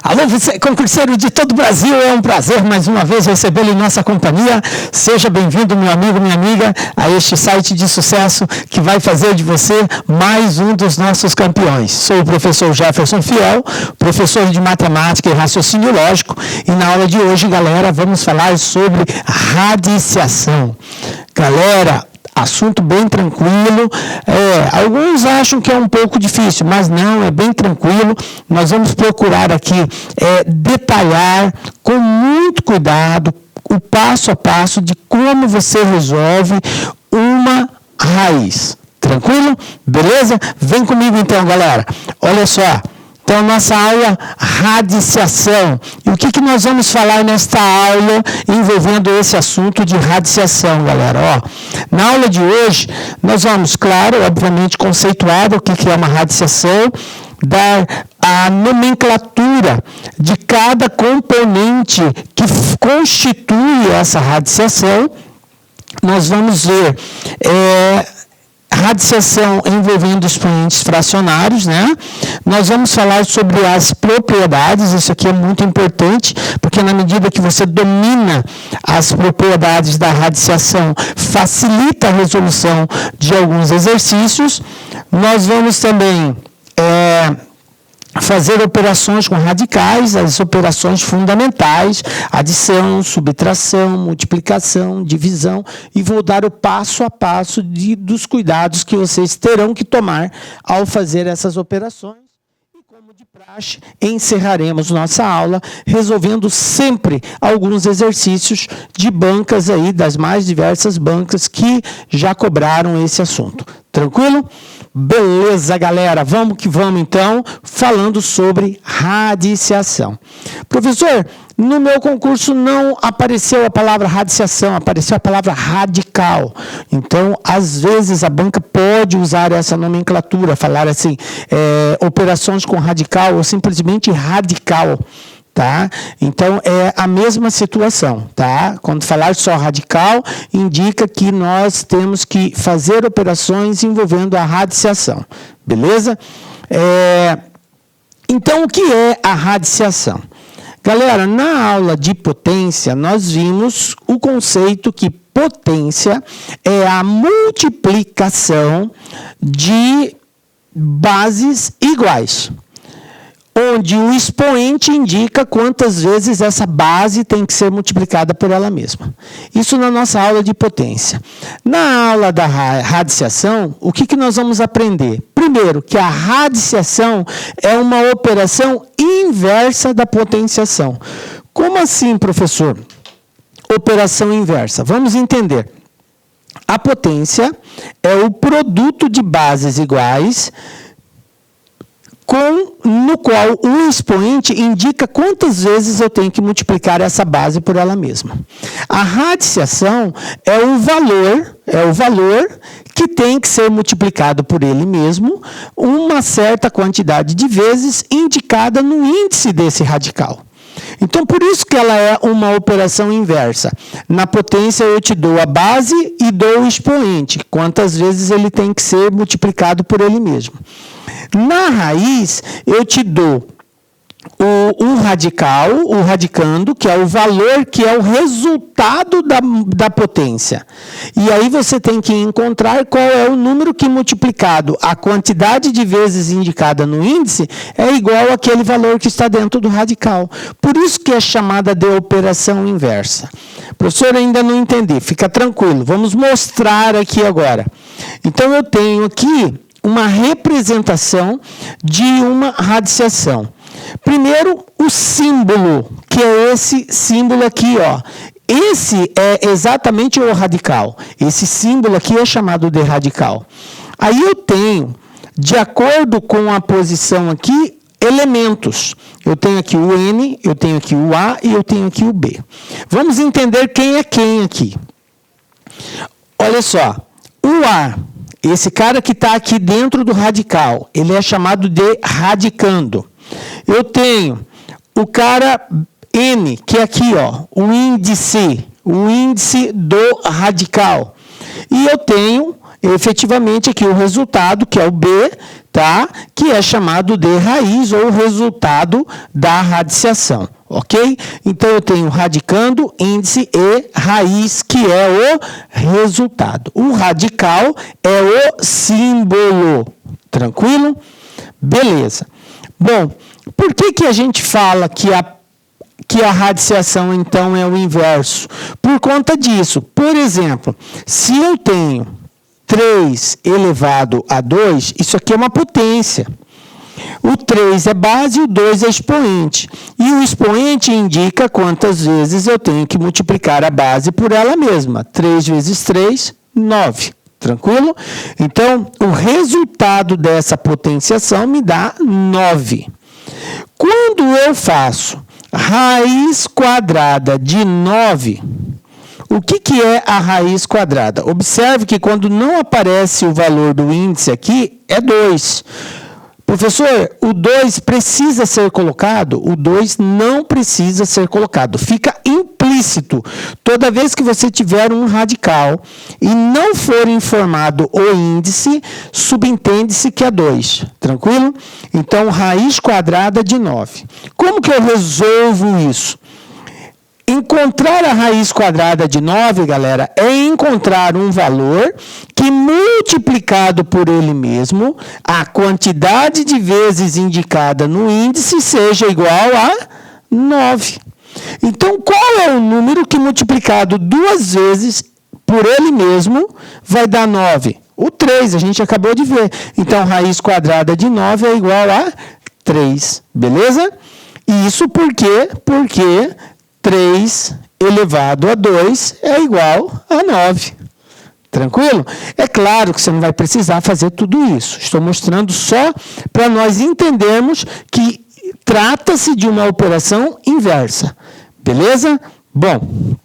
Alô, você, concurseiro de todo o Brasil, é um prazer mais uma vez recebê-lo em nossa companhia. Seja bem-vindo, meu amigo, minha amiga, a este site de sucesso que vai fazer de você mais um dos nossos campeões. Sou o professor Jefferson Fiel, professor de matemática e raciocínio lógico, e na aula de hoje, galera, vamos falar sobre radiciação. Galera, assunto bem tranquilo, alguns acham que é um pouco difícil, mas não, é bem tranquilo. Nós vamos procurar aqui detalhar com muito cuidado o passo a passo de como você resolve uma raiz. Tranquilo? Beleza? Vem comigo então, galera. Olha só. Então, nossa aula, radiciação. E o que nós vamos falar nesta aula envolvendo esse assunto de radiciação, galera? Ó, na aula de hoje, nós vamos, claro, obviamente, conceituar o que é uma radiciação, dar a nomenclatura de cada componente que constitui essa radiciação. Nós vamos ver radiciação envolvendo expoentes fracionários, né? Nós vamos falar sobre as propriedades, isso aqui é muito importante, porque na medida que você domina as propriedades da radiciação, facilita a resolução de alguns exercícios. Nós vamos também fazer operações com radicais, as operações fundamentais, adição, subtração, multiplicação, divisão, e vou dar o passo a passo dos cuidados que vocês terão que tomar ao fazer essas operações. E como de praxe, encerraremos nossa aula resolvendo sempre alguns exercícios de bancas aí, das mais diversas bancas que já cobraram esse assunto. Tranquilo? Beleza, galera, vamos que vamos então, falando sobre radiciação. Professor, no meu concurso não apareceu a palavra radiciação, apareceu a palavra radical. Então, às vezes, a banca pode usar essa nomenclatura, falar assim, operações com radical ou simplesmente radical. Tá? Então, é a mesma situação. Tá? Quando falar só radical, indica que nós temos que fazer operações envolvendo a radiciação. Beleza? Então, o que é a radiciação? Galera, na aula de potência, nós vimos o conceito que potência é a multiplicação de bases iguais, onde o expoente indica quantas vezes essa base tem que ser multiplicada por ela mesma. Isso na nossa aula de potência. Na aula da radiciação, o que nós vamos aprender? Primeiro, que a radiciação é uma operação inversa da potenciação. Como assim, professor? Operação inversa. Vamos entender. A potência é o produto de bases iguais no qual o expoente indica quantas vezes eu tenho que multiplicar essa base por ela mesma. A radiciação é o valor que tem que ser multiplicado por ele mesmo uma certa quantidade de vezes indicada no índice desse radical. Então, por isso que ela é uma operação inversa. Na potência, eu te dou a base e dou o expoente, quantas vezes ele tem que ser multiplicado por ele mesmo. Na raiz, eu te dou o radical, o radicando, que é o valor, que é o resultado da potência. E aí você tem que encontrar qual é o número que multiplicado a quantidade de vezes indicada no índice é igual àquele valor que está dentro do radical. Por isso que é chamada de operação inversa. Professor, ainda não entendi. Fica tranquilo. Vamos mostrar aqui agora. Então, eu tenho aqui uma representação de uma radiciação. Primeiro, o símbolo, que é esse símbolo aqui, ó. Esse é exatamente o radical. Esse símbolo aqui é chamado de radical. Aí eu tenho, de acordo com a posição aqui, elementos. Eu tenho aqui o N, eu tenho aqui o A e eu tenho aqui o B. Vamos entender quem é quem aqui. Olha só, o A, esse cara que está aqui dentro do radical, ele é chamado de radicando. Eu tenho o cara N, que é aqui, ó, o índice do radical. E eu tenho efetivamente aqui o resultado, que é o B, tá? Que é chamado de raiz ou resultado da radiciação, ok? Então, eu tenho radicando, índice e raiz, que é o resultado. O radical é o símbolo, tranquilo? Beleza. Bom, por que a gente fala que a radiciação, então, é o inverso? Por conta disso. Por exemplo, se eu tenho 3 elevado a 2, isso aqui é uma potência. O 3 é base e o 2 é expoente. E o expoente indica quantas vezes eu tenho que multiplicar a base por ela mesma. 3 vezes 3, 9. Tranquilo? Então, o resultado dessa potenciação me dá 9. Quando eu faço raiz quadrada de 9, o que é a raiz quadrada? Observe que quando não aparece o valor do índice aqui, é 2. Professor, o 2 precisa ser colocado? O 2 não precisa ser colocado. Fica implícito. Toda vez que você tiver um radical e não for informado o índice, subentende-se que é 2. Tranquilo? Então, raiz quadrada de 9. Como que eu resolvo isso? Encontrar a raiz quadrada de 9, galera, é encontrar um valor que, multiplicado por ele mesmo, a quantidade de vezes indicada no índice seja igual a 9. Então, qual é o número que, multiplicado 2 vezes por ele mesmo, vai dar 9? O 3, a gente acabou de ver. Então, raiz quadrada de 9 é igual a 3, beleza? E isso por quê? Porque 3 elevado a 2 é igual a 9. Tranquilo? É claro que você não vai precisar fazer tudo isso. Estou mostrando só para nós entendermos que trata-se de uma operação inversa. Beleza? Bom,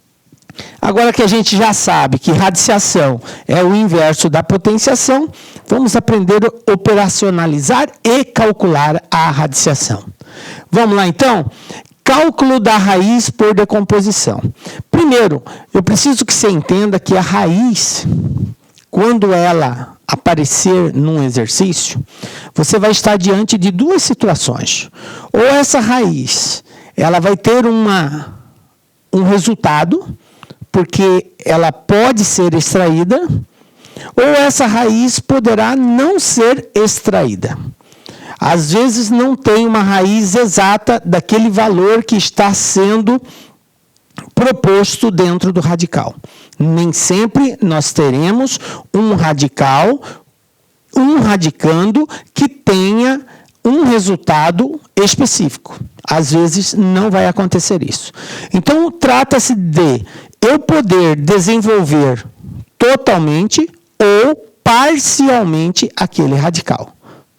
agora que a gente já sabe que radiciação é o inverso da potenciação, vamos aprender a operacionalizar e calcular a radiciação. Vamos lá, então? Cálculo da raiz por decomposição. Primeiro, eu preciso que você entenda que a raiz, quando ela aparecer num exercício, você vai estar diante de 2 situações. Ou essa raiz, ela vai ter um resultado, porque ela pode ser extraída, ou essa raiz poderá não ser extraída. Às vezes não tem uma raiz exata daquele valor que está sendo proposto dentro do radical. Nem sempre nós teremos um radical, um radicando que tenha um resultado específico. Às vezes não vai acontecer isso. Então, trata-se de eu poder desenvolver totalmente ou parcialmente aquele radical.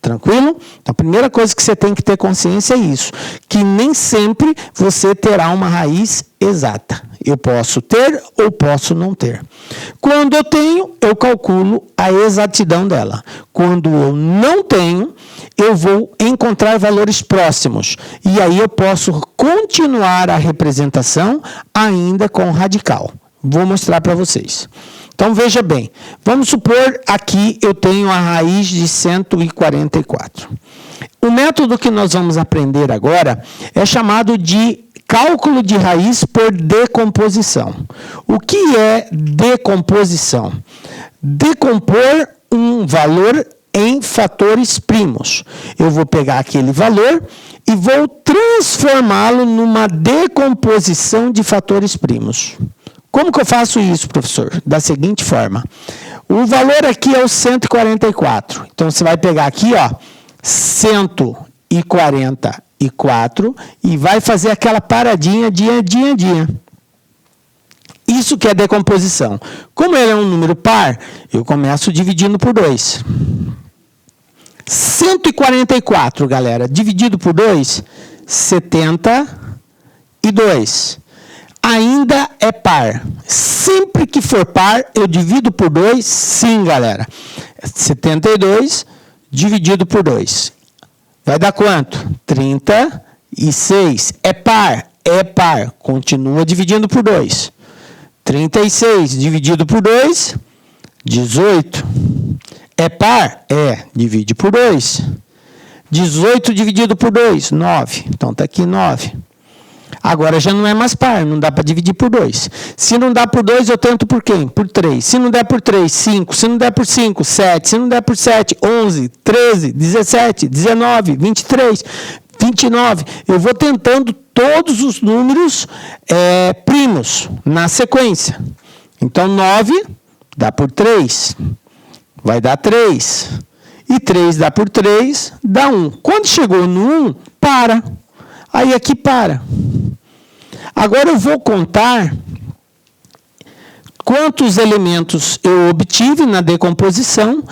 Tranquilo? Então, a primeira coisa que você tem que ter consciência é isso, que nem sempre você terá uma raiz exata. Eu posso ter ou posso não ter. Quando eu tenho, eu calculo a exatidão dela. Quando eu não tenho, eu vou encontrar valores próximos. E aí eu posso continuar a representação ainda com radical. Vou mostrar para vocês. Então, veja bem, vamos supor aqui eu tenho a raiz de 144. O método que nós vamos aprender agora é chamado de cálculo de raiz por decomposição. O que é decomposição? Decompor um valor em fatores primos. Eu vou pegar aquele valor e vou transformá-lo numa decomposição de fatores primos. Como que eu faço isso, professor? Da seguinte forma. O valor aqui é o 144. Então, você vai pegar aqui, ó, 144 e vai fazer aquela paradinha dia. Isso que é decomposição. Como ele é um número par, eu começo dividindo por 2. 144, galera, dividido por 2, 72. Ainda é par. Sempre que for par, eu divido por 2, sim, galera. 72 dividido por 2. Vai dar quanto? 36. É par? É par. Continua dividindo por 2. 36 dividido por 2, 18 é par? É. Divide por 2. 18 dividido por 2, 9. Então, está aqui 9. Agora já não é mais par, não dá para dividir por 2. Se não dá por 2, eu tento por quem? Por 3. Se não der por 3, 5. Se não der por 5, 7. Se não der por 7, 11, 13, 17, 19, 23, 29. Eu vou tentando todos os números primos na sequência. Então, 9 dá por 3. Vai dar 3. E 3 dá por 3, dá 1. Quando chegou no 1, para. Aí aqui para. Agora eu vou contar quantos elementos eu obtive na decomposição,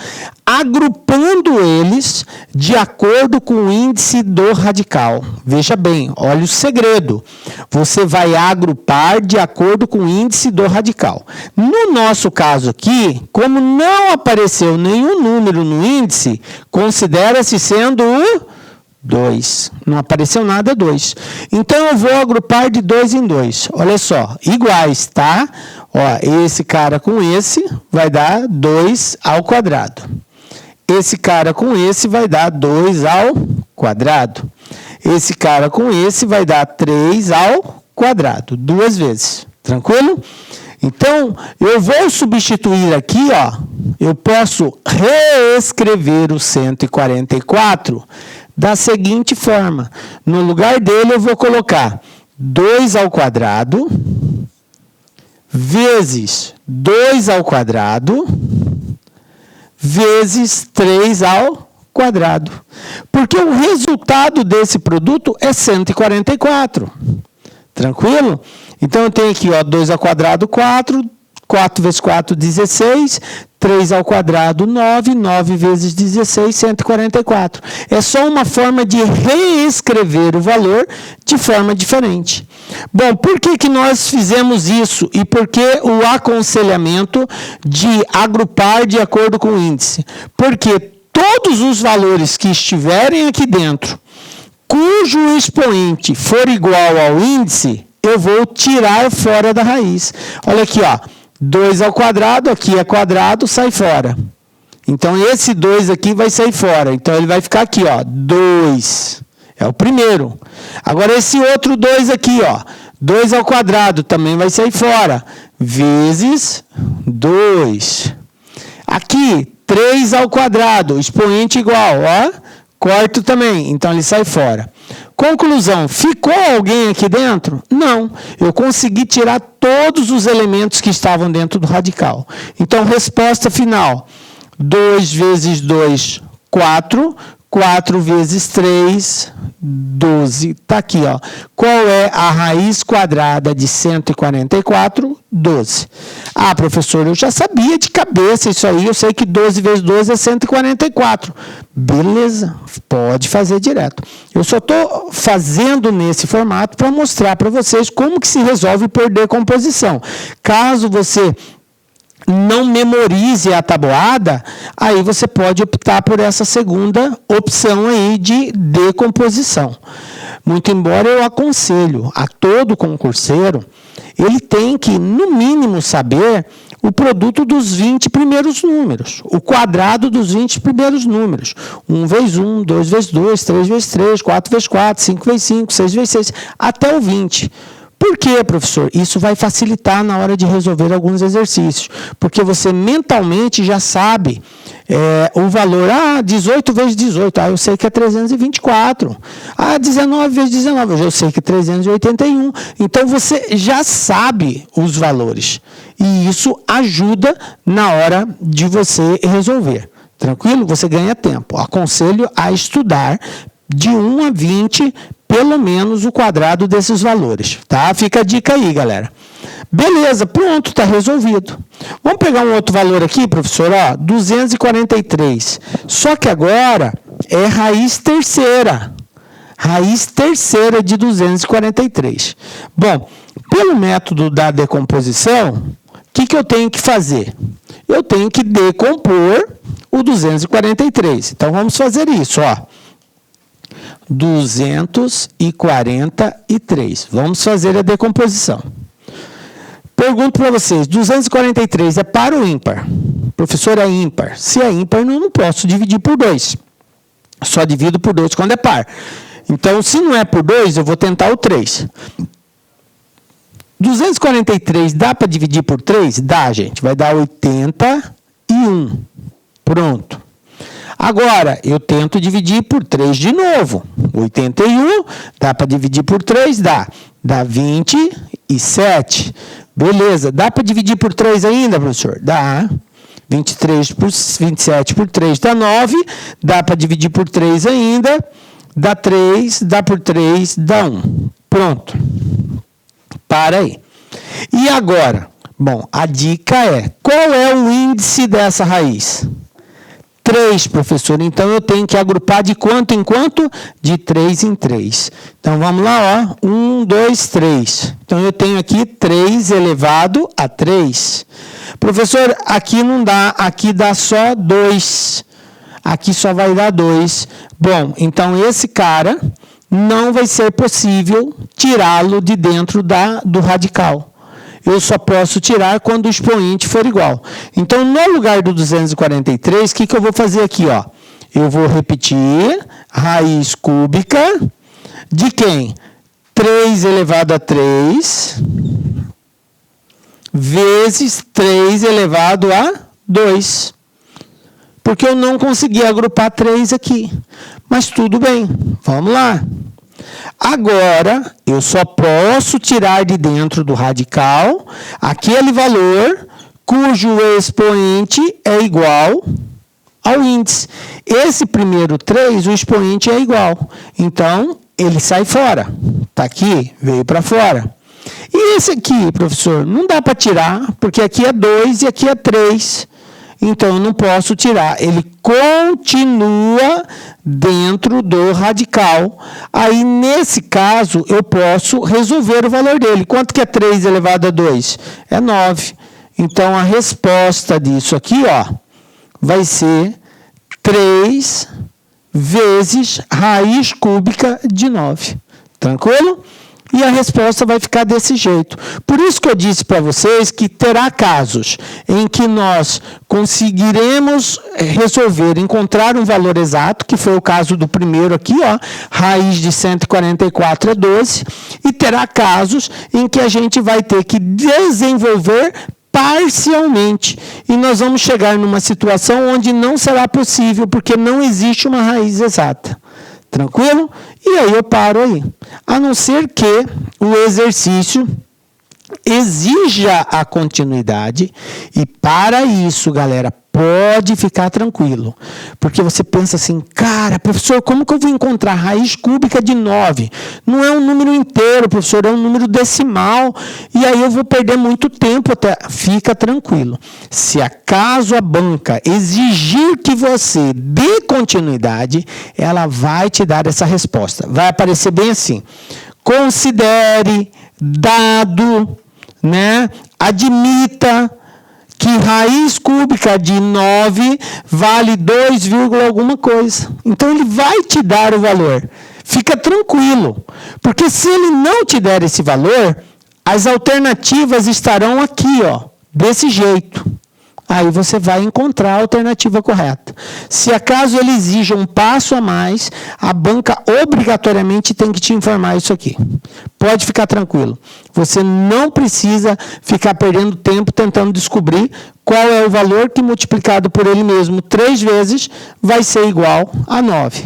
agrupando eles de acordo com o índice do radical. Veja bem, olha o segredo. Você vai agrupar de acordo com o índice do radical. No nosso caso aqui, como não apareceu nenhum número no índice, considera-se sendo o 2. Não apareceu nada, 2. Então, eu vou agrupar de 2 em 2. Olha só, iguais, tá? Ó, esse cara com esse vai dar 2 ao quadrado. Esse cara com esse vai dar 2 ao quadrado. Esse cara com esse vai dar 3 ao quadrado. 2 vezes. Tranquilo? Então, eu vou substituir aqui, ó. Eu posso reescrever o 144 da seguinte forma. No lugar dele, eu vou colocar 2 ao quadrado vezes 2 ao quadrado vezes 3 ao quadrado. Porque o resultado desse produto é 144. Tranquilo? Então, eu tenho aqui, ó, 2 ao quadrado, 4. 4 vezes 4, 16. 3 ao quadrado, 9. 9 vezes 16, 144. É só uma forma de reescrever o valor de forma diferente. Bom, por que nós fizemos isso? E por que o aconselhamento de agrupar de acordo com o índice? Porque todos os valores que estiverem aqui dentro, cujo expoente for igual ao índice, eu vou tirar fora da raiz. Olha aqui, ó. 2 ao quadrado, aqui é quadrado, sai fora. Então, esse 2 aqui vai sair fora. Então, ele vai ficar aqui, ó, 2. É o primeiro. Agora, esse outro 2 aqui, ó, 2 ao quadrado, também vai sair fora. Vezes 2. Aqui, 3 ao quadrado, expoente igual, ó, corto também. Então, ele sai fora. Conclusão, ficou alguém aqui dentro? Não, eu consegui tirar todos os elementos que estavam dentro do radical. Então, resposta final, 2 vezes 2, 4, 4 vezes 3, 12. Está aqui, ó. Qual é a raiz quadrada de 144? 12. Ah, professor, eu já sabia de cabeça isso aí, eu sei que 12 vezes 12 é 144. Beleza, pode fazer direto. Eu só estou fazendo nesse formato para mostrar para vocês como que se resolve por decomposição. Caso você não memorize a tabuada, aí você pode optar por essa segunda opção aí de decomposição. Muito embora eu aconselho a todo concurseiro, ele tem que, no mínimo, saber o produto dos 20 primeiros números, o quadrado dos 20 primeiros números. 1 vezes 1, 2 vezes 2, 3 vezes 3, 4 vezes 4, 5 vezes 5, 6 vezes 6, até o 20. Por quê, professor? Isso vai facilitar na hora de resolver alguns exercícios, porque você mentalmente já sabe o valor. 18 vezes 18, eu sei que é 324. 19 vezes 19, eu sei que é 381. Então, você já sabe os valores. E isso ajuda na hora de você resolver. Tranquilo? Você ganha tempo. Aconselho a estudar de 1 a 20, pelo menos o quadrado desses valores, tá? Fica a dica aí, galera. Beleza, pronto, está resolvido. Vamos pegar um outro valor aqui, professor, ó, 243. Só que agora é raiz terceira. Raiz terceira de 243. Bom, pelo método da decomposição, o que eu tenho que fazer? Eu tenho que decompor o 243. Então, vamos fazer isso, ó. 243. Vamos fazer a decomposição. Pergunto para vocês, 243 é par ou ímpar? Professor, é ímpar. Se é ímpar, eu não posso dividir por 2. Só divido por 2 quando é par. Então, se não é por 2, eu vou tentar o 3. 243 dá para dividir por 3? Dá, gente. Vai dar 81. Pronto. Agora, eu tento dividir por 3 de novo. 81, dá para dividir por 3? Dá. Dá 27. Beleza. Dá para dividir por 3 ainda, professor? Dá. 27 por 3 dá 9. Dá para dividir por 3 ainda. Dá 3. Dá por 3, dá 1. Pronto. Para aí. E agora? Bom, a dica é, qual é o índice dessa raiz? 3, professor. Então, eu tenho que agrupar de quanto em quanto? De 3 em 3. Então, vamos lá, ó. 1, 2, 3. Então, eu tenho aqui 3 elevado a 3. Professor, aqui não dá. Aqui dá só 2. Aqui só vai dar 2. Bom, então, esse cara não vai ser possível tirá-lo de dentro do radical. Eu só posso tirar quando o expoente for igual. Então, no lugar do 243, o que eu vou fazer aqui? Ó? Eu vou repetir raiz cúbica de quem? 3 elevado a 3 vezes 3 elevado a 2. Porque eu não consegui agrupar 3 aqui. Mas tudo bem, vamos lá. Agora, eu só posso tirar de dentro do radical aquele valor cujo expoente é igual ao índice. Esse primeiro 3, o expoente é igual. Então, ele sai fora. Está aqui, veio para fora. E esse aqui, professor, não dá para tirar, porque aqui é 2 e aqui é 3. Então, eu não posso tirar. Ele continua dentro do radical. Aí, nesse caso, eu posso resolver o valor dele. Quanto que é 3 elevado a 2? É 9. Então, a resposta disso aqui, ó, vai ser 3 vezes raiz cúbica de 9. Tranquilo? E a resposta vai ficar desse jeito. Por isso que eu disse para vocês que terá casos em que nós conseguiremos resolver, encontrar um valor exato, que foi o caso do primeiro aqui, ó, raiz de 144 é 12, e terá casos em que a gente vai ter que desenvolver parcialmente. E nós vamos chegar numa situação onde não será possível, porque não existe uma raiz exata. Tranquilo? E aí eu paro aí. A não ser que o exercício exija a continuidade. E para isso, galera, pode ficar tranquilo. Porque você pensa assim, cara, professor, como que eu vou encontrar raiz cúbica de 9? Não é um número inteiro, professor, é um número decimal. E aí eu vou perder muito tempo até. Fica tranquilo. Se acaso a banca exigir que você dê continuidade, ela vai te dar essa resposta. Vai aparecer bem assim. Considere, dado, né? Admita que raiz cúbica de 9 vale 2, alguma coisa. Então, ele vai te dar o valor. Fica tranquilo. Porque se ele não te der esse valor, as alternativas estarão aqui, ó, desse jeito. Aí você vai encontrar a alternativa correta. Se acaso ele exija um passo a mais, a banca obrigatoriamente tem que te informar isso aqui. Pode ficar tranquilo. Você não precisa ficar perdendo tempo tentando descobrir qual é o valor que multiplicado por ele mesmo 3 vezes vai ser igual a 9.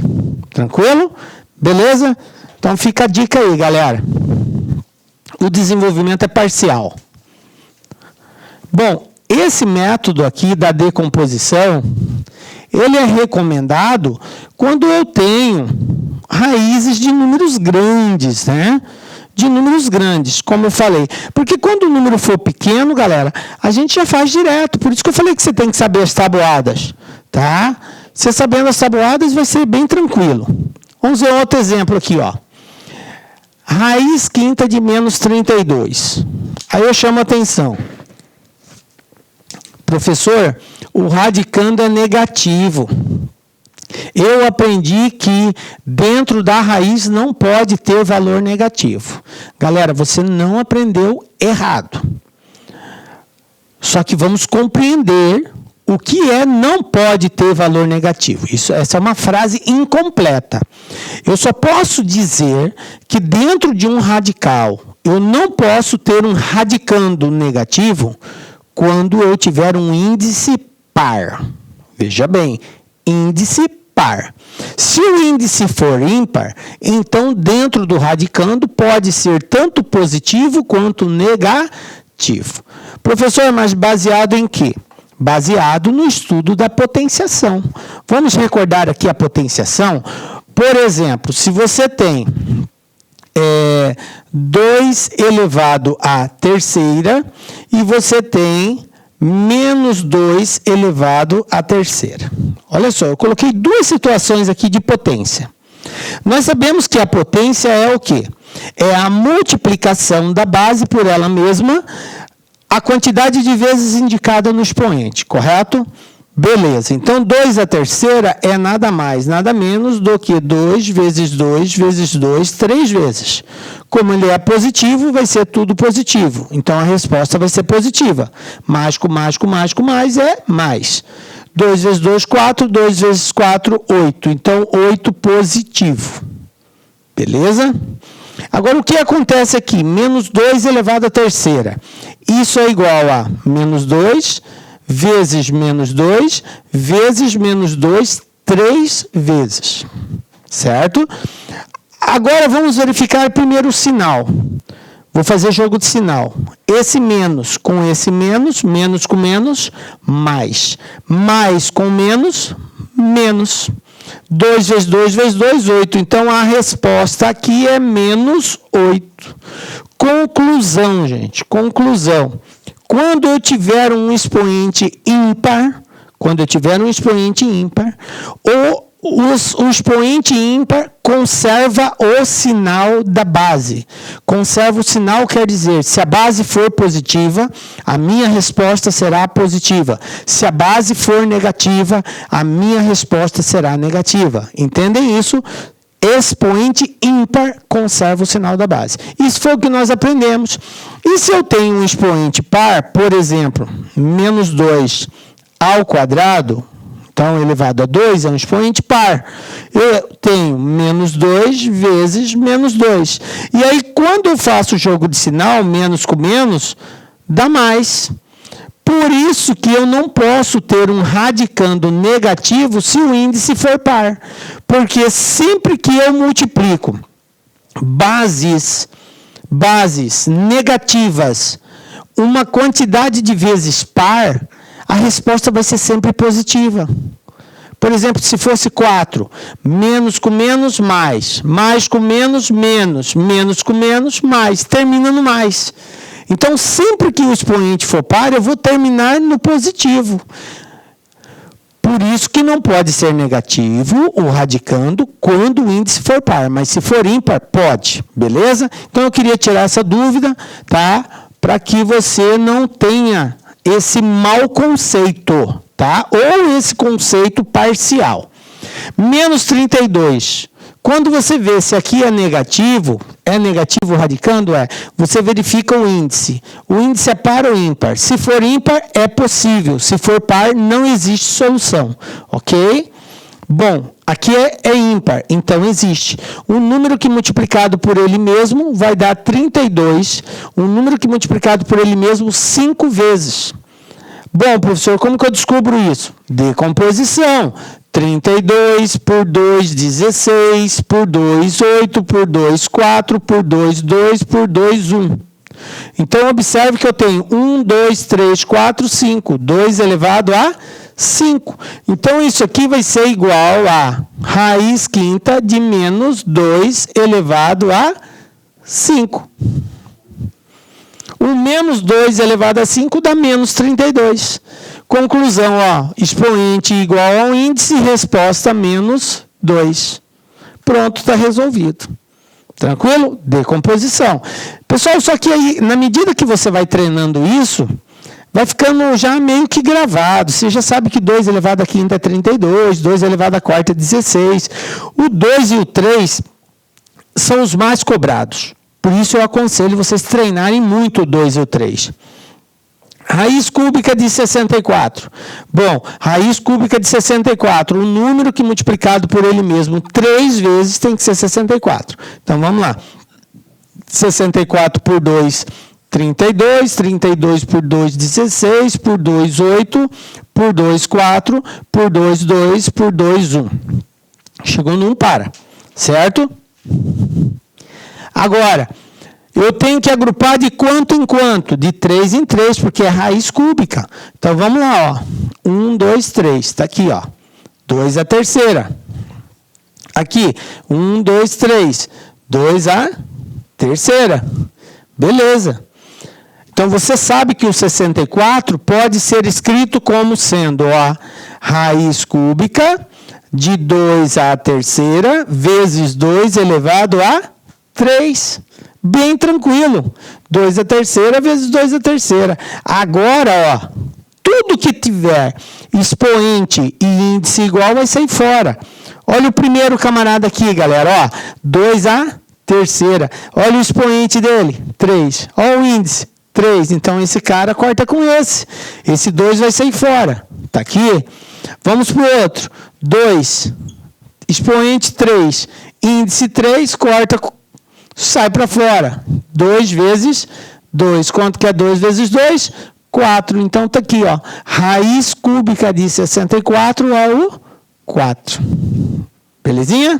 Tranquilo? Beleza? Então fica a dica aí, galera. O desenvolvimento é parcial. Bom, esse método aqui da decomposição, ele é recomendado quando eu tenho raízes de números grandes, né? De números grandes, como eu falei. Porque quando o número for pequeno, galera, a gente já faz direto. Por isso que eu falei que você tem que saber as tabuadas, tá? Você sabendo as tabuadas vai ser bem tranquilo. Vamos ver outro exemplo aqui, ó. Raiz quinta de menos 32. Aí eu chamo a atenção. Professor, o radicando é negativo. Eu aprendi que dentro da raiz não pode ter valor negativo. Galera, você não aprendeu errado. Só que vamos compreender O que não pode ter valor negativo? Essa é uma frase incompleta. Eu só posso dizer que dentro de um radical, eu não posso ter um radicando negativo quando eu tiver um índice par. Veja bem, índice par. Se o índice for ímpar, então dentro do radicando pode ser tanto positivo quanto negativo. Professor, mas baseado em quê? Baseado no estudo da potenciação. Vamos recordar aqui a potenciação? Por exemplo, se você tem 2 elevado à terceira e você tem menos 2 elevado à terceira. Olha só, eu coloquei 2 situações aqui de potência. Nós sabemos que a potência é o quê? É a multiplicação da base por ela mesma, a quantidade de vezes indicada no expoente, correto? Beleza, então 2 à terceira é nada mais, nada menos do que 2 vezes 2 vezes 2, 3 vezes. Como ele é positivo, vai ser tudo positivo. Então a resposta vai ser positiva. Mais com mais com mais com mais é mais. 2 vezes 2, 4, 2 vezes 4, 8. Então 8 positivo. Beleza? Agora o que acontece aqui? Menos 2 elevado à terceira. Isso é igual a menos 2 vezes menos 2, vezes menos 2, 3 vezes. Certo? Agora vamos verificar primeiro o sinal. Vou fazer jogo de sinal. Esse menos com esse menos, menos com menos, mais. Mais com menos, menos. 2 vezes 2 vezes 2, 8. Então a resposta aqui é menos 8. Conclusão, gente. Conclusão. Quando eu tiver um expoente ímpar, o expoente ímpar conserva o sinal da base. Conserva o sinal quer dizer, se a base for positiva, a minha resposta será positiva. Se a base for negativa, a minha resposta será negativa. Entendem isso? Expoente ímpar conserva o sinal da base. Isso foi o que nós aprendemos. E se eu tenho um expoente par, por exemplo, menos 2 ao quadrado, então elevado a 2 é um expoente par. Eu tenho menos 2 vezes menos 2. E aí, quando eu faço o jogo de sinal, menos com menos, dá mais. Por isso que eu não posso ter um radicando negativo se o índice for par. Porque sempre que eu multiplico bases negativas uma quantidade de vezes par, a resposta vai ser sempre positiva. Por exemplo, se fosse 4, menos com menos, mais com menos, menos com menos, mais, termina no mais. Então, sempre que o expoente for par, eu vou terminar no positivo. Por isso que não pode ser negativo o radicando quando o índice for par, mas se for ímpar, pode, beleza? Então, eu queria tirar essa dúvida, tá? Para que você não tenha esse mau conceito, tá? Ou esse conceito parcial. Menos 32. Quando você vê se aqui é negativo radicando, você verifica o índice. O índice é par ou ímpar. Se for ímpar, é possível. Se for par, não existe solução. Ok? Bom, aqui é ímpar, então existe. Um número que multiplicado por ele mesmo vai dar 32. Um número que multiplicado por ele mesmo 5 vezes. Bom, professor, como que eu descubro isso? Decomposição. 32 por 2, 16, por 2, 8, por 2, 4, por 2, 2, por 2, 1. Então, observe que eu tenho 1, 2, 3, 4, 5. 2 elevado a 5. Então, isso aqui vai ser igual a raiz quinta de menos 2 elevado a 5. O menos 2 elevado a 5 dá menos 32. Conclusão, expoente igual ao índice, resposta menos 2. Pronto, está resolvido. Tranquilo? Decomposição. Pessoal, só que aí, na medida que você vai treinando isso, vai ficando já meio que gravado. Você já sabe que 2 elevado a quinta é 32, 2 elevado a quarta é 16. O 2 e o 3 são os mais cobrados. Por isso eu aconselho vocês treinarem muito o 2 e o 3. Raiz cúbica de 64. Bom, raiz cúbica de 64, um número que multiplicado por ele mesmo 3 vezes tem que ser 64. Então, vamos lá. 64 por 2, 32. 32 por 2, 16. Por 2, 8. Por 2, 4. Por 2, 2. Por 2, 1. Chegou no 1, para. Certo? Agora, eu tenho que agrupar de quanto em quanto? De 3 em 3, porque é raiz cúbica. Então, vamos lá, ó. 1, 2, 3. Está aqui, ó. 2 a terceira. Aqui, 1, 2, 3. 2 a terceira. Beleza. Então, você sabe que o 64 pode ser escrito como sendo, ó, raiz cúbica de 2 à terceira vezes 2 elevado a 3. Bem tranquilo. 2 à terceira vezes 2 à terceira. Agora, ó, tudo que tiver expoente e índice igual vai sair fora. Olha o primeiro camarada aqui, galera. Ó, 2 à terceira. Olha o expoente dele, 3. Olha o índice, 3. Então, esse cara corta com esse. Esse 2 vai sair fora. Tá aqui. Vamos para o outro. 2. Expoente 3. Índice 3, corta com... sai para fora. 2 vezes 2. Quanto que é 2 vezes 2? 4. Então, está aqui, ó. Raiz cúbica de 64 é o 4. Belezinha?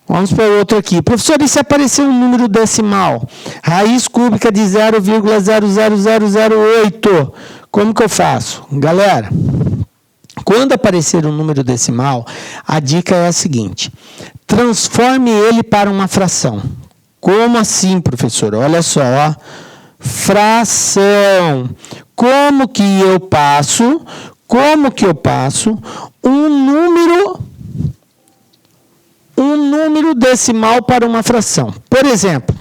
Vamos para o outro aqui. Professor, e se aparecer um número decimal? Raiz cúbica de 0,00008. Como que eu faço? Galera, quando aparecer um número decimal, a dica é a seguinte. Transforme ele para uma fração. Como assim, professor? Olha só, ó. Fração. Como que eu passo um número decimal para uma fração? Por exemplo,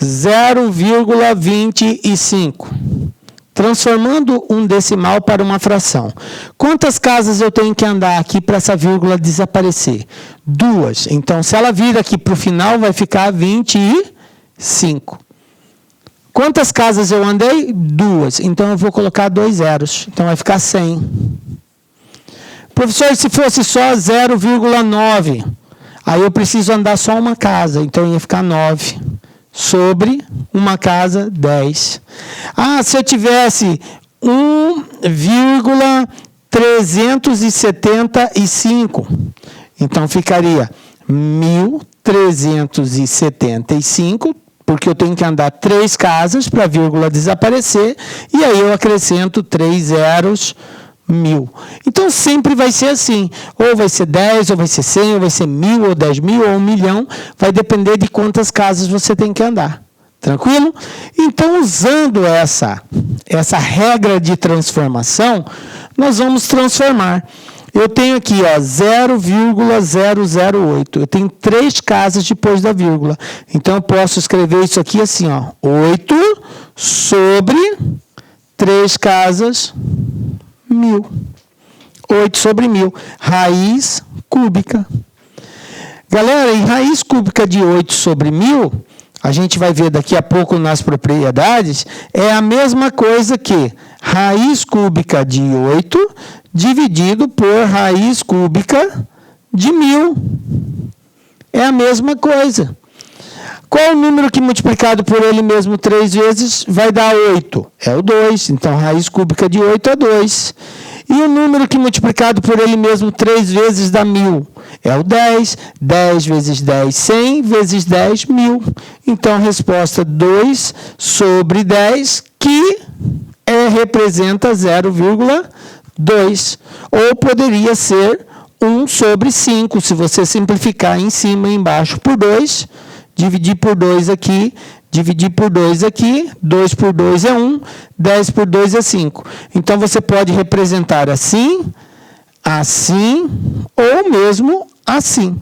0,25. Transformando um decimal para uma fração. Quantas casas eu tenho que andar aqui para essa vírgula desaparecer? 2. Então, se ela vir aqui para o final, vai ficar 25. Quantas casas eu andei? 2. Então, eu vou colocar 2 zeros. Então, vai ficar 100. Professor, se fosse só 0,9, aí eu preciso andar só uma casa. Então, ia ficar 9. Sobre uma casa, 10. Ah, se eu tivesse 1,375, então ficaria 1.375, porque eu tenho que andar 3 casas para a vírgula desaparecer, e aí eu acrescento 3 zeros, 1.000. Então, sempre vai ser assim. Ou vai ser 10, ou vai ser 100, ou vai ser 1.000, ou 10.000, ou 1 milhão. Vai depender de quantas casas você tem que andar. Tranquilo? Então, usando essa regra de transformação, nós vamos transformar. Eu tenho aqui, ó, 0,008. Eu tenho 3 casas depois da vírgula. Então, eu posso escrever isso aqui assim, ó, 8 sobre 3 casas, 1.000. 8 sobre 1.000. Raiz cúbica. Galera, em raiz cúbica de 8 sobre 1.000, a gente vai ver daqui a pouco nas propriedades, é a mesma coisa que raiz cúbica de 8 dividido por raiz cúbica de 1.000. É a mesma coisa. Qual o número que multiplicado por ele mesmo 3 vezes vai dar 8? É o 2. Então, raiz cúbica de 8 é 2. E o número que multiplicado por ele mesmo 3 vezes dá 1.000? É o 10. 10 vezes 10, 100 vezes 10, 1.000. Então, a resposta 2 sobre 10, que representa 0,2. Ou poderia ser 1 sobre 5, se você simplificar em cima e embaixo por 2. Dividir por 2 aqui, dividir por 2 aqui, 2 por 2 é 1, 10 por 2 é 5. Então, você pode representar assim, assim, ou mesmo assim.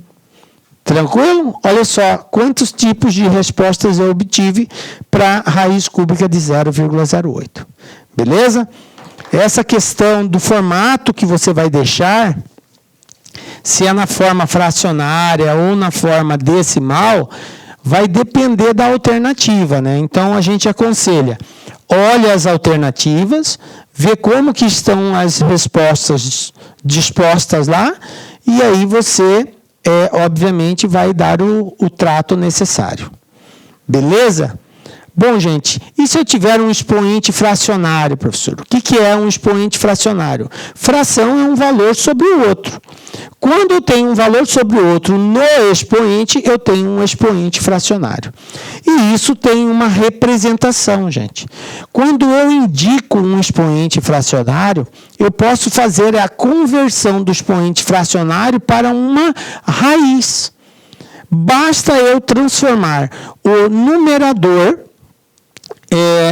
Tranquilo? Olha só quantos tipos de respostas eu obtive para a raiz cúbica de 0,08. Beleza? Essa questão do formato que você vai deixar, se é na forma fracionária ou na forma decimal, vai depender da alternativa, né? Então, a gente aconselha olha as alternativas, vê como que estão as respostas dispostas lá, e aí você, obviamente, vai dar o trato necessário. Beleza? Bom, gente, e se eu tiver um expoente fracionário, professor? O que é um expoente fracionário? Fração é um valor sobre o outro. Quando eu tenho um valor sobre o outro no expoente, eu tenho um expoente fracionário. E isso tem uma representação, gente. Quando eu indico um expoente fracionário, eu posso fazer a conversão do expoente fracionário para uma raiz. Basta eu transformar o numerador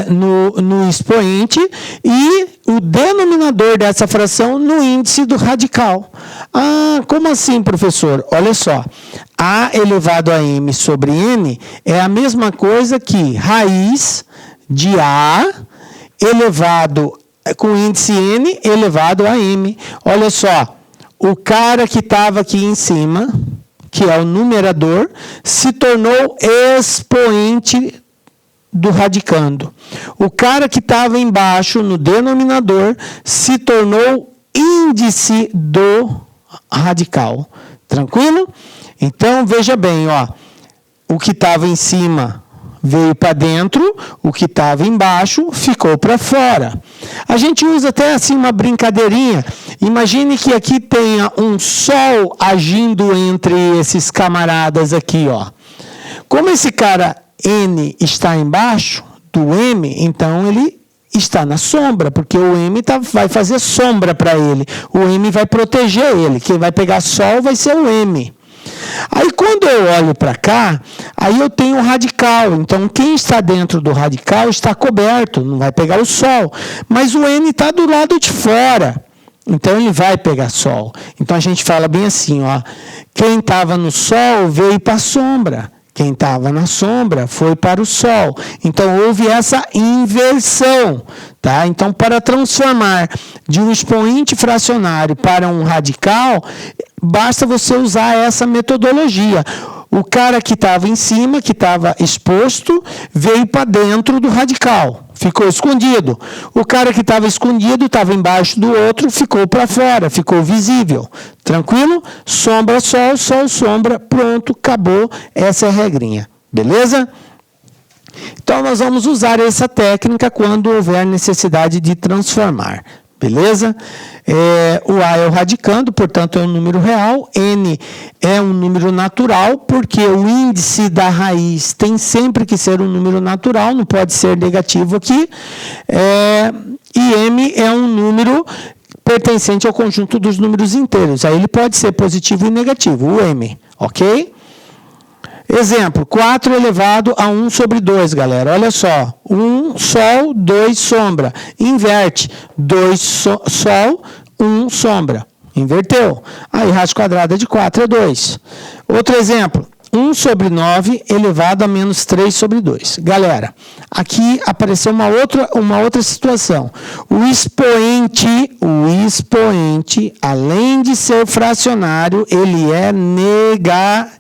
no expoente e o denominador dessa fração no índice do radical. Ah, como assim, professor? Olha só, A elevado a M sobre N é a mesma coisa que raiz de A elevado com índice N elevado a M. Olha só, o cara que estava aqui em cima, que é o numerador, se tornou expoente do radicando. O cara que estava embaixo, no denominador, se tornou índice do radical. Tranquilo? Então, veja bem, ó, o que estava em cima veio para dentro, o que estava embaixo ficou para fora. A gente usa até assim uma brincadeirinha. Imagine que aqui tenha um sol agindo entre esses camaradas aqui, ó. Como esse cara N está embaixo do M, então ele está na sombra, porque o M vai fazer sombra para ele. O M vai proteger ele. Quem vai pegar sol vai ser o M. Aí quando eu olho para cá, aí eu tenho o radical. Então quem está dentro do radical está coberto, não vai pegar o sol. Mas o N está do lado de fora. Então ele vai pegar sol. Então a gente fala bem assim, ó, quem estava no sol veio para a sombra. Quem estava na sombra foi para o sol. Então, houve essa inversão. Tá? Então, para transformar de um expoente fracionário para um radical, basta você usar essa metodologia. O cara que estava em cima, que estava exposto, veio para dentro do radical. Ficou escondido. O cara que estava escondido, estava embaixo do outro, ficou para fora, ficou visível. Tranquilo? Sombra, sol, sol, sombra. Pronto, acabou. Essa é a regrinha. Beleza? Então, nós vamos usar essa técnica quando houver necessidade de transformar. Beleza? O A é o radicando, portanto, é um número real. N é um número natural, porque o índice da raiz tem sempre que ser um número natural, não pode ser negativo aqui. E M é um número pertencente ao conjunto dos números inteiros. Aí ele pode ser positivo e negativo, o M. Ok? Exemplo, 4 elevado a 1 sobre 2, galera. Olha só, 1 sol, 2 sombra. Inverte, 2 sol, 1 sombra. Inverteu. Aí, raiz quadrada de 4 é 2. Outro exemplo, 1 sobre 9 elevado a menos 3 sobre 2. Galera, aqui apareceu uma outra situação. O expoente, além de ser fracionário, ele é negativo.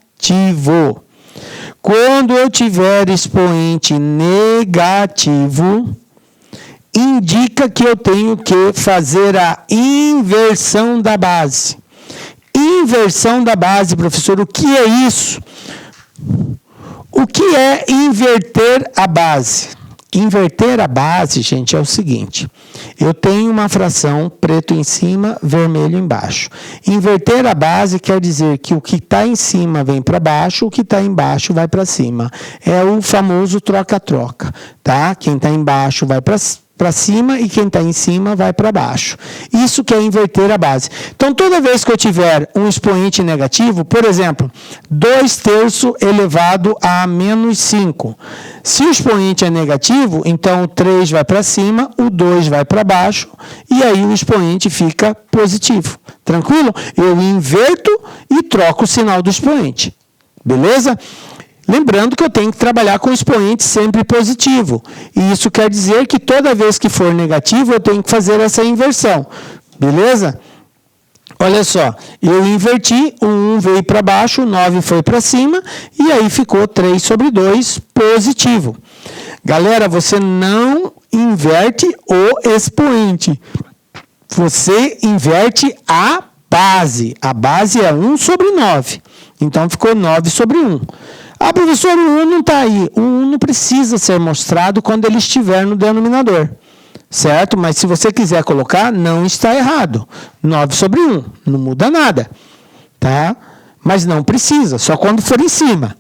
Quando eu tiver expoente negativo, indica que eu tenho que fazer a inversão da base. Inversão da base, professor, o que é isso? O que é inverter a base? Inverter a base, gente, é o seguinte. Eu tenho uma fração preto em cima, vermelho embaixo. Inverter a base quer dizer que o que está em cima vem para baixo, o que está embaixo vai para cima. É o famoso troca-troca, tá? Quem está embaixo vai para cima e quem está em cima vai para baixo. Isso que é inverter a base. Então, toda vez que eu tiver um expoente negativo, por exemplo, 2/3 elevado a menos 5. Se o expoente é negativo, então o 3 vai para cima, o 2 vai para baixo, e aí o expoente fica positivo. Tranquilo? Eu inverto e troco o sinal do expoente. Beleza? Lembrando que eu tenho que trabalhar com o expoente sempre positivo. E isso quer dizer que toda vez que for negativo, eu tenho que fazer essa inversão. Beleza? Olha só, eu inverti, o 1 veio para baixo, o 9 foi para cima, e aí ficou 3 sobre 2 positivo. Galera, você não inverte o expoente. Você inverte a base. A base é 1 sobre 9. Então, ficou 9 sobre 1. Ah, professor, o 1 não está aí. O 1 não precisa ser mostrado quando ele estiver no denominador. Certo? Mas se você quiser colocar, não está errado. 9 sobre 1. Não muda nada. Tá? Mas não precisa, só quando for em cima.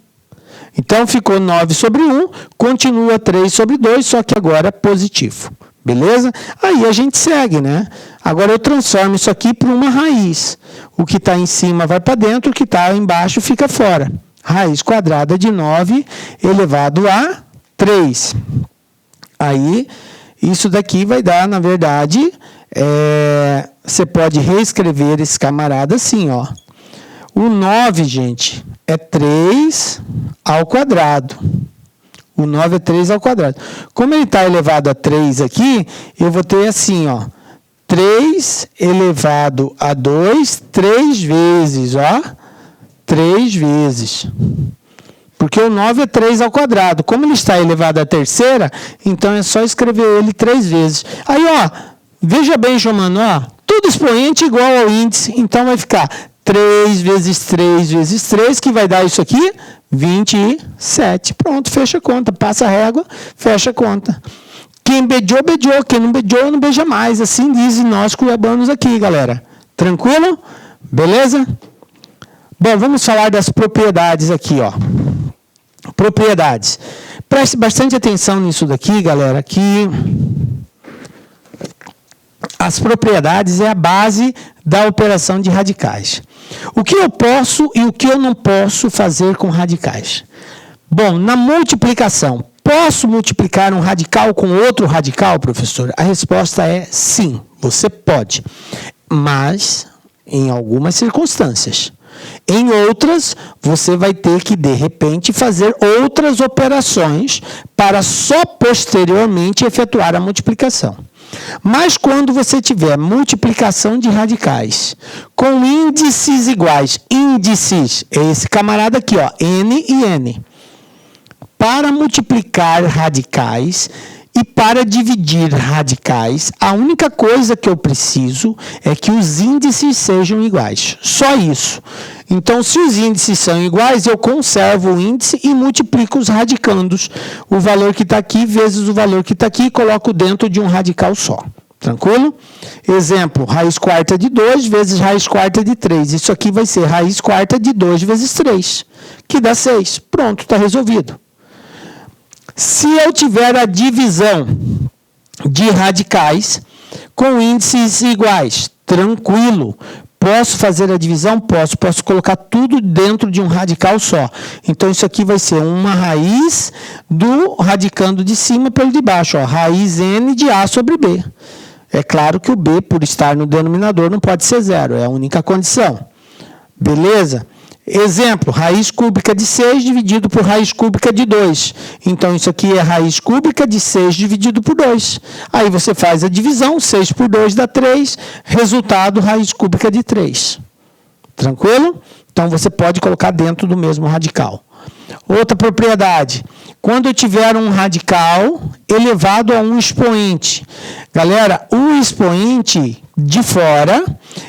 Então, ficou 9 sobre 1, continua 3 sobre 2, só que agora positivo. Beleza? Aí a gente segue, né? Agora eu transformo isso aqui para uma raiz. O que está em cima vai para dentro, o que está embaixo fica fora. Raiz quadrada de 9 elevado a 3. Aí, isso daqui vai dar, na verdade, você pode reescrever esse camarada assim, ó. O 9, gente, é 3 ao quadrado. O 9 é 3 ao quadrado. Como ele está elevado a 3 aqui, eu vou ter assim, ó. 3 elevado a 2, 3 vezes, ó. 3 vezes. Porque o 9 é 3 ao quadrado. Como ele está elevado à terceira, então é só escrever ele 3 vezes. Aí, ó, veja bem, Giomano, ó. Tudo expoente igual ao índice, então vai ficar 3 vezes 3 vezes 3, que vai dar isso aqui, 27. Pronto, fecha a conta. Passa a régua, fecha a conta. Quem beijou, beijou. Quem não beijou, não beija mais. Assim dizem nós cuiabanos aqui, galera. Tranquilo? Beleza? Bom, vamos falar das propriedades aqui, ó. Propriedades. Preste bastante atenção nisso daqui, galera, que as propriedades é a base da operação de radicais. O que eu posso e o que eu não posso fazer com radicais? Bom, na multiplicação, posso multiplicar um radical com outro radical, professor? A resposta é sim, você pode, mas em algumas circunstâncias. Em outras, você vai ter que, de repente, fazer outras operações para só posteriormente efetuar a multiplicação. Mas quando você tiver multiplicação de radicais com índices iguais, índices, é esse camarada aqui, ó, n e n. Para multiplicar radicais e para dividir radicais, a única coisa que eu preciso é que os índices sejam iguais. Só isso. Então, se os índices são iguais, eu conservo o índice e multiplico os radicandos. O valor que está aqui vezes o valor que está aqui e coloco dentro de um radical só. Tranquilo? Exemplo, raiz quarta de 2 vezes raiz quarta de 3. Isso aqui vai ser raiz quarta de 2 vezes 3, que dá 6. Pronto, está resolvido. Se eu tiver a divisão de radicais com índices iguais, tranquilo. Posso fazer a divisão? Posso. Posso colocar tudo dentro de um radical só. Então, isso aqui vai ser uma raiz do radicando de cima pelo de baixo. Ó, raiz n de a sobre b. É claro que o b, por estar no denominador, não pode ser zero. É a única condição. Beleza? Exemplo, raiz cúbica de 6 dividido por raiz cúbica de 2. Então, isso aqui é raiz cúbica de 6 dividido por 2. Aí você faz a divisão, 6 por 2 dá 3, resultado, raiz cúbica de 3. Tranquilo? Então, você pode colocar dentro do mesmo radical. Outra propriedade, quando eu tiver um radical elevado a um expoente. Galera, o expoente de fora,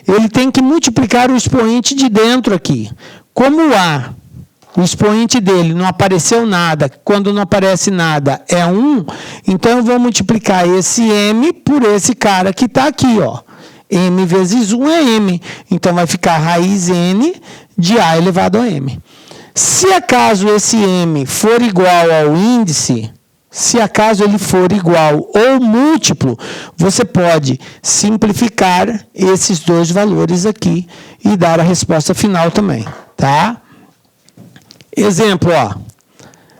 ele tem que multiplicar o expoente de dentro aqui. Como o expoente dele não apareceu nada, quando não aparece nada é 1, então eu vou multiplicar esse m por esse cara que está aqui, ó. M vezes 1 é m, então vai ficar raiz n de a elevado a m. Se acaso esse m for igual ao índice, se acaso ele for igual ou múltiplo, você pode simplificar esses dois valores aqui e dar a resposta final também, tá? Exemplo, ó.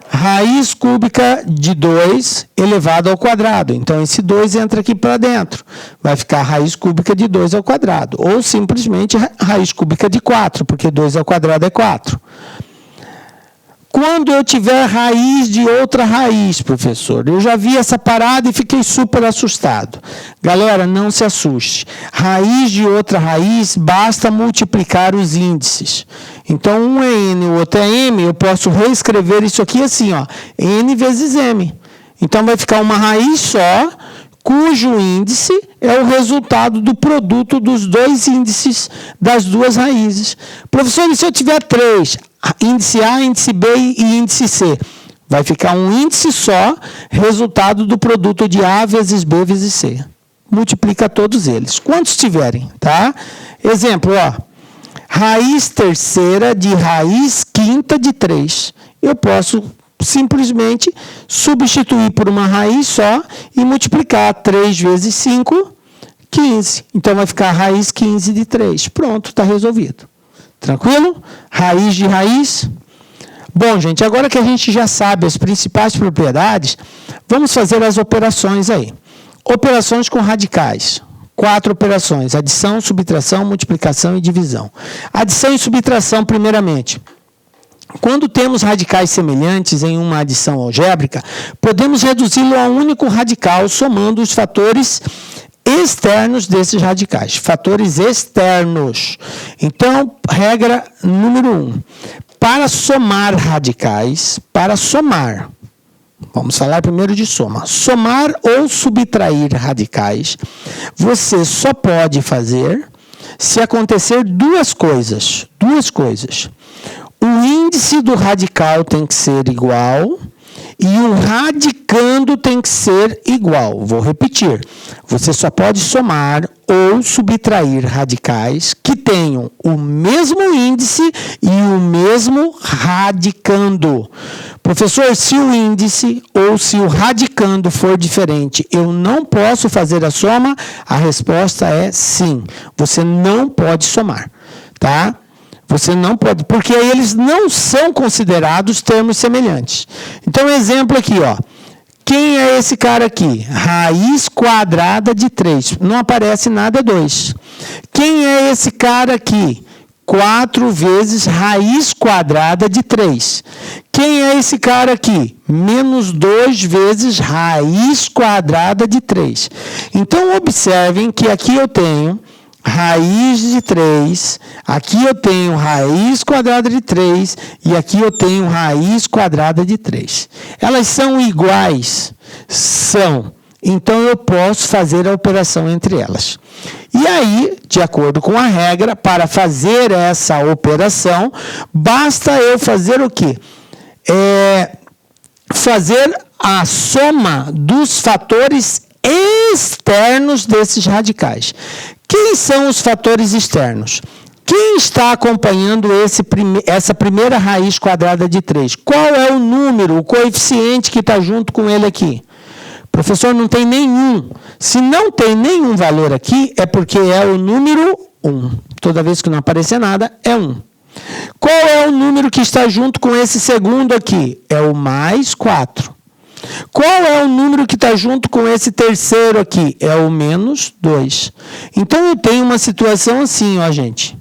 Raiz cúbica de 2 elevado ao quadrado. Então, esse 2 entra aqui para dentro. Vai ficar raiz cúbica de 2 ao quadrado. Ou simplesmente raiz cúbica de 4, porque 2 ao quadrado é 4. Quando eu tiver raiz de outra raiz, professor, eu já vi essa parada e fiquei super assustado. Galera, não se assuste. Raiz de outra raiz, basta multiplicar os índices. Então, um é n, o outro é m, eu posso reescrever isso aqui assim, ó, n vezes m. Então, vai ficar uma raiz só, cujo índice é o resultado do produto dos dois índices das duas raízes. Professor, e se eu tiver 3, índice A, índice B e índice C? Vai ficar um índice só, resultado do produto de A vezes B vezes C. Multiplica todos eles. Quantos tiverem, tá? Exemplo, ó. Raiz terceira de raiz quinta de 3. Eu posso simplesmente substituir por uma raiz só e multiplicar 3 vezes 5, 15. Então, vai ficar raiz 15 de 3. Pronto, está resolvido. Tranquilo? Raiz de raiz. Bom, gente, agora que a gente já sabe as principais propriedades, vamos fazer as operações aí. Operações com radicais. 4 operações: adição, subtração, multiplicação e divisão. Adição e subtração, primeiramente. Quando temos radicais semelhantes em uma adição algébrica, podemos reduzi-lo a um único radical, somando os fatores externos desses radicais. Fatores externos. Então, regra número 1. Para somar radicais, vamos falar primeiro de soma. Somar ou subtrair radicais, você só pode fazer se acontecer duas coisas. O índice do radical tem que ser igual e o radicando tem que ser igual. Vou repetir. Você só pode somar ou subtrair radicais que tenham o mesmo índice e o mesmo radicando. Professor, se o índice ou se o radicando for diferente, eu não posso fazer a soma? A resposta é sim. Você não pode somar, tá? Você não pode, porque eles não são considerados termos semelhantes. Então, exemplo aqui, ó. Quem é esse cara aqui? Raiz quadrada de 3. Não aparece nada 2. Quem é esse cara aqui? 4 vezes raiz quadrada de 3. Quem é esse cara aqui? Menos 2 vezes raiz quadrada de 3. Então, observem que aqui eu tenho raiz de 3, aqui eu tenho raiz quadrada de 3 e aqui eu tenho raiz quadrada de 3. Elas são iguais? São. Então, eu posso fazer a operação entre elas. E aí, de acordo com a regra, para fazer essa operação, basta eu fazer o quê? Fazer a soma dos fatores externos desses radicais. Quem são os fatores externos? Quem está acompanhando essa primeira raiz quadrada de 3? Qual é o número, o coeficiente que está junto com ele aqui? Professor, não tem nenhum. Se não tem nenhum valor aqui, é porque é o número 1. Toda vez que não aparecer nada, é 1. Qual é o número que está junto com esse segundo aqui? É o mais 4. Qual é o número que está junto com esse terceiro aqui? É o menos 2. Então, eu tenho uma situação assim, ó, gente.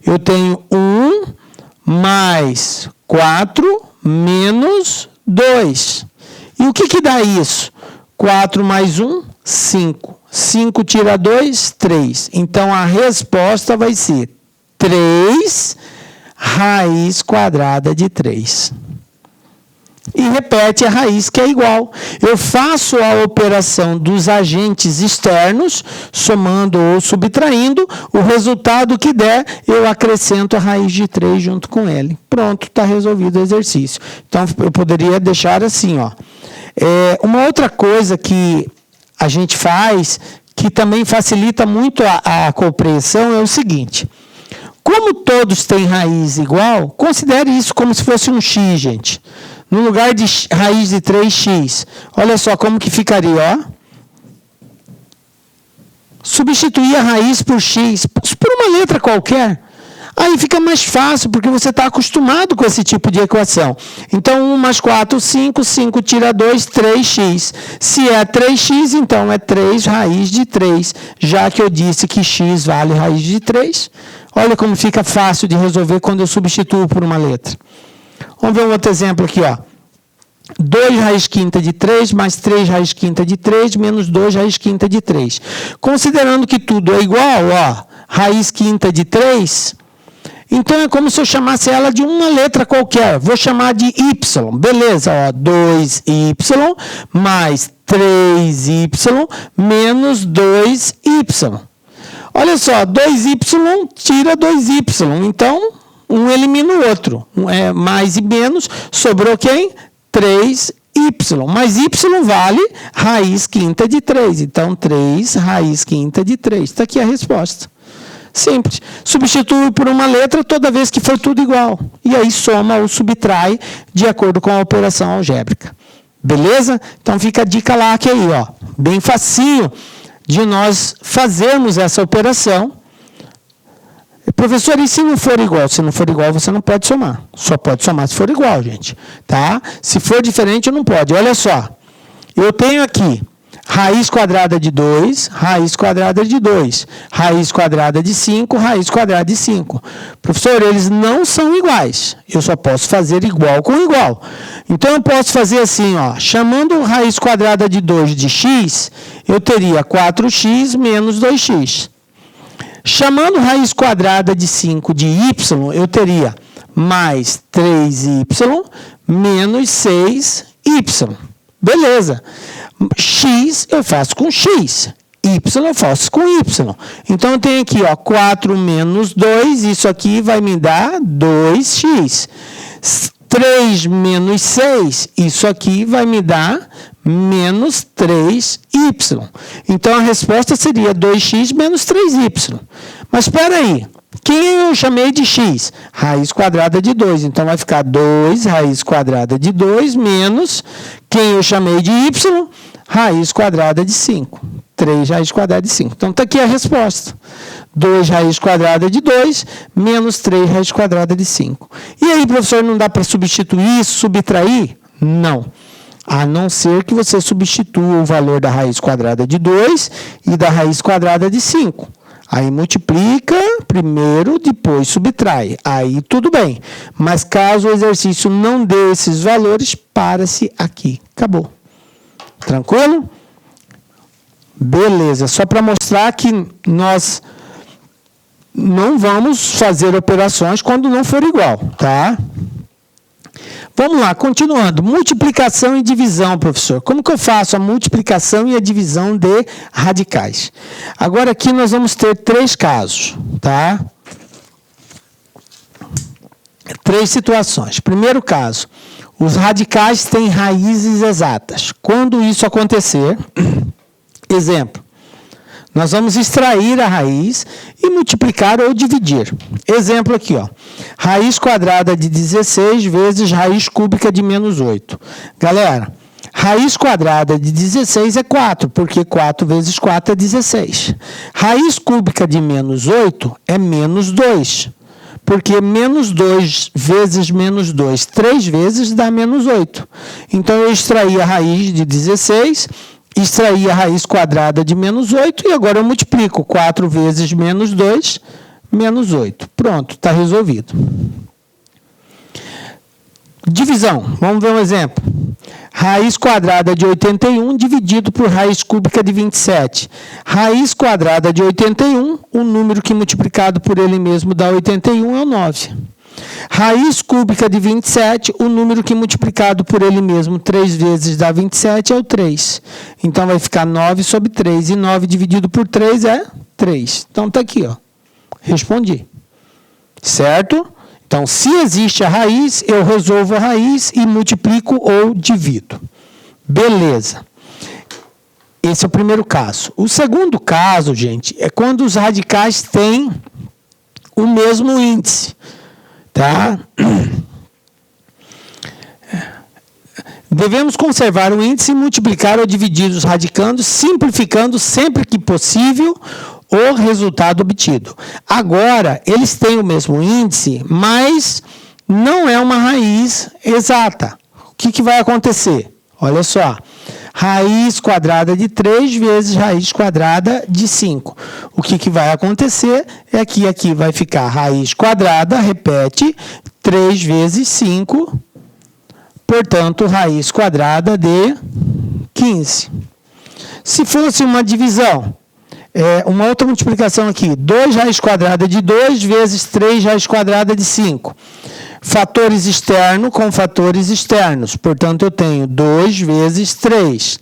Eu tenho 1 mais 4 menos 2. E o que dá isso? 4 mais 1, 5. 5 tira 2, 3. Então, a resposta vai ser 3 raiz quadrada de 3. E repete a raiz que é igual. Eu faço a operação dos agentes externos, somando ou subtraindo, o resultado que der, eu acrescento a raiz de 3 junto com ele. Pronto, está resolvido o exercício. Então, eu poderia deixar assim, ó. Uma outra coisa que a gente faz, que também facilita muito a compreensão, é o seguinte. Como todos têm raiz igual, considere isso como se fosse um x, gente. No lugar de raiz de 3x, olha só como que ficaria, ó. Substituir a raiz por x, por uma letra qualquer. Aí fica mais fácil, porque você está acostumado com esse tipo de equação. Então, 1 mais 4, 5. 5 tira 2, 3x. Se é 3x, então é 3 raiz de 3. Já que eu disse que x vale raiz de 3. Olha como fica fácil de resolver quando eu substituo por uma letra. Vamos ver um outro exemplo aqui, ó. 2 raiz quinta de 3 mais 3 raiz quinta de 3 menos 2 raiz quinta de 3. Considerando que tudo é igual, ó, raiz quinta de 3, Então, é como se eu chamasse ela de uma letra qualquer. Vou chamar de Y. Beleza, ó, 2Y mais 3Y menos 2Y. Olha só, 2Y tira 2Y. Então, um elimina o outro. Mais e menos, sobrou quem? 3Y. Mas Y vale raiz quinta de 3. Então, 3 raiz quinta de 3. Está aqui a resposta. Simples. Substitui por uma letra toda vez que for tudo igual. E aí soma ou subtrai de acordo com a operação algébrica. Beleza? Então fica a dica lá que aí, ó, bem facinho de nós fazermos essa operação. Professor, e se não for igual? Se não for igual, você não pode somar. Só pode somar se for igual, gente. Tá? Se for diferente, não pode. Olha só. Eu tenho aqui raiz quadrada de 2, raiz quadrada de 2, raiz quadrada de 5, raiz quadrada de 5. Professor, eles não são iguais. Eu só posso fazer igual com igual. Então, eu posso fazer assim, ó, chamando raiz quadrada de 2 de x, eu teria 4x menos 2x. Chamando raiz quadrada de 5 de y, eu teria mais 3y menos 6y. Beleza. X eu faço com x, y eu faço com y. Então, eu tenho aqui, ó, 4 menos 2, isso aqui vai me dar 2x. 3 menos 6, isso aqui vai me dar menos 3y. Então, a resposta seria 2x menos 3y. Mas, espera aí, quem eu chamei de x? Raiz quadrada de 2. Então, vai ficar 2 raiz quadrada de 2 menos quem eu chamei de y? Raiz quadrada de 5. 3 raiz quadrada de 5. Então, está aqui a resposta. 2 raiz quadrada de 2 menos 3 raiz quadrada de 5. E aí, professor, não dá para substituir, subtrair? Não. A não ser que você substitua o valor da raiz quadrada de 2 e da raiz quadrada de 5. Aí multiplica primeiro, depois subtrai. Aí tudo bem. Mas caso o exercício não dê esses valores, para-se aqui. Acabou. Tranquilo? Beleza. Só para mostrar que nós não vamos fazer operações quando não for igual, tá? Vamos lá, continuando. Multiplicação e divisão, professor. Como que eu faço a multiplicação e a divisão de radicais? Agora aqui nós vamos ter 3 casos, tá? 3 situações. Primeiro caso, os radicais têm raízes exatas. Quando isso acontecer, exemplo, nós vamos extrair a raiz e multiplicar ou dividir. Exemplo aqui, ó. Raiz quadrada de 16 vezes raiz cúbica de menos 8. Galera, raiz quadrada de 16 é 4, porque 4 vezes 4 é 16. Raiz cúbica de menos 8 é menos 2, porque menos 2 vezes menos 2, 3 vezes dá menos 8. Então, eu extraí a raiz de 16, extraí a raiz quadrada de menos 8 e agora eu multiplico 4 vezes menos 2, menos 8. Pronto, está resolvido. Divisão, vamos ver um exemplo. Raiz quadrada de 81 dividido por raiz cúbica de 27. Raiz quadrada de 81, o número que multiplicado por ele mesmo dá 81 é o 9. Raiz cúbica de 27, o número que multiplicado por ele mesmo 3 vezes dá 27 é o 3. Então, vai ficar 9 sobre 3. E 9 dividido por 3 é 3. Então, está aqui, ó. Respondi. Certo? Então, se existe a raiz, eu resolvo a raiz e multiplico ou divido. Beleza. Esse é o primeiro caso. O segundo caso, gente, é quando os radicais têm o mesmo índice. Tá? Devemos conservar o índice e multiplicar ou dividir os radicandos, simplificando sempre que possível o resultado obtido. Agora, eles têm o mesmo índice, mas não é uma raiz exata. O que vai acontecer? Olha só. Raiz quadrada de 3 vezes raiz quadrada de 5. O que vai acontecer é que aqui vai ficar raiz quadrada, repete, 3 vezes 5, portanto, raiz quadrada de 15. Se fosse uma divisão, Uma outra multiplicação aqui. 2 raiz quadrada de 2 vezes 3 raiz quadrada de 5. Fatores externos com fatores externos. Portanto, eu tenho 2 vezes 3.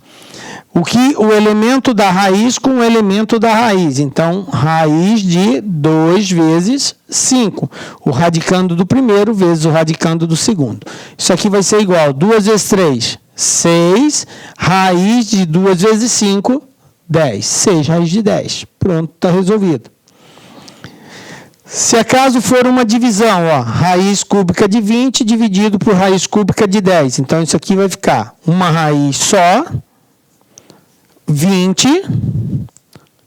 O elemento da raiz com o elemento da raiz. Então, raiz de 2 vezes 5. O radicando do primeiro vezes o radicando do segundo. Isso aqui vai ser igual. 2 vezes 3, 6. Raiz de 2 vezes 5, 10. 6 raiz de 10. Pronto, está resolvido. Se acaso for uma divisão, ó, raiz cúbica de 20 dividido por raiz cúbica de 10. Então, isso aqui vai ficar uma raiz só, 20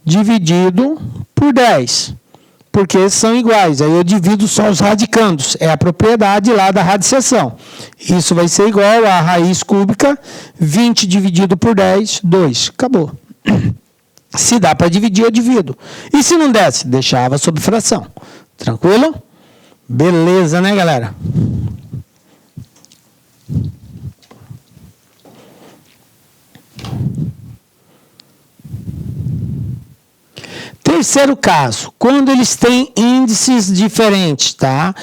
dividido por 10. Porque são iguais. Aí eu divido só os radicandos. É a propriedade lá da radiciação. Isso vai ser igual a raiz cúbica, 20 dividido por 10, 2. Acabou. Se dá para dividir, eu divido. E se não desse, deixava sob fração. Tranquilo? Beleza, né, galera? Terceiro caso, quando eles têm índices diferentes, tá?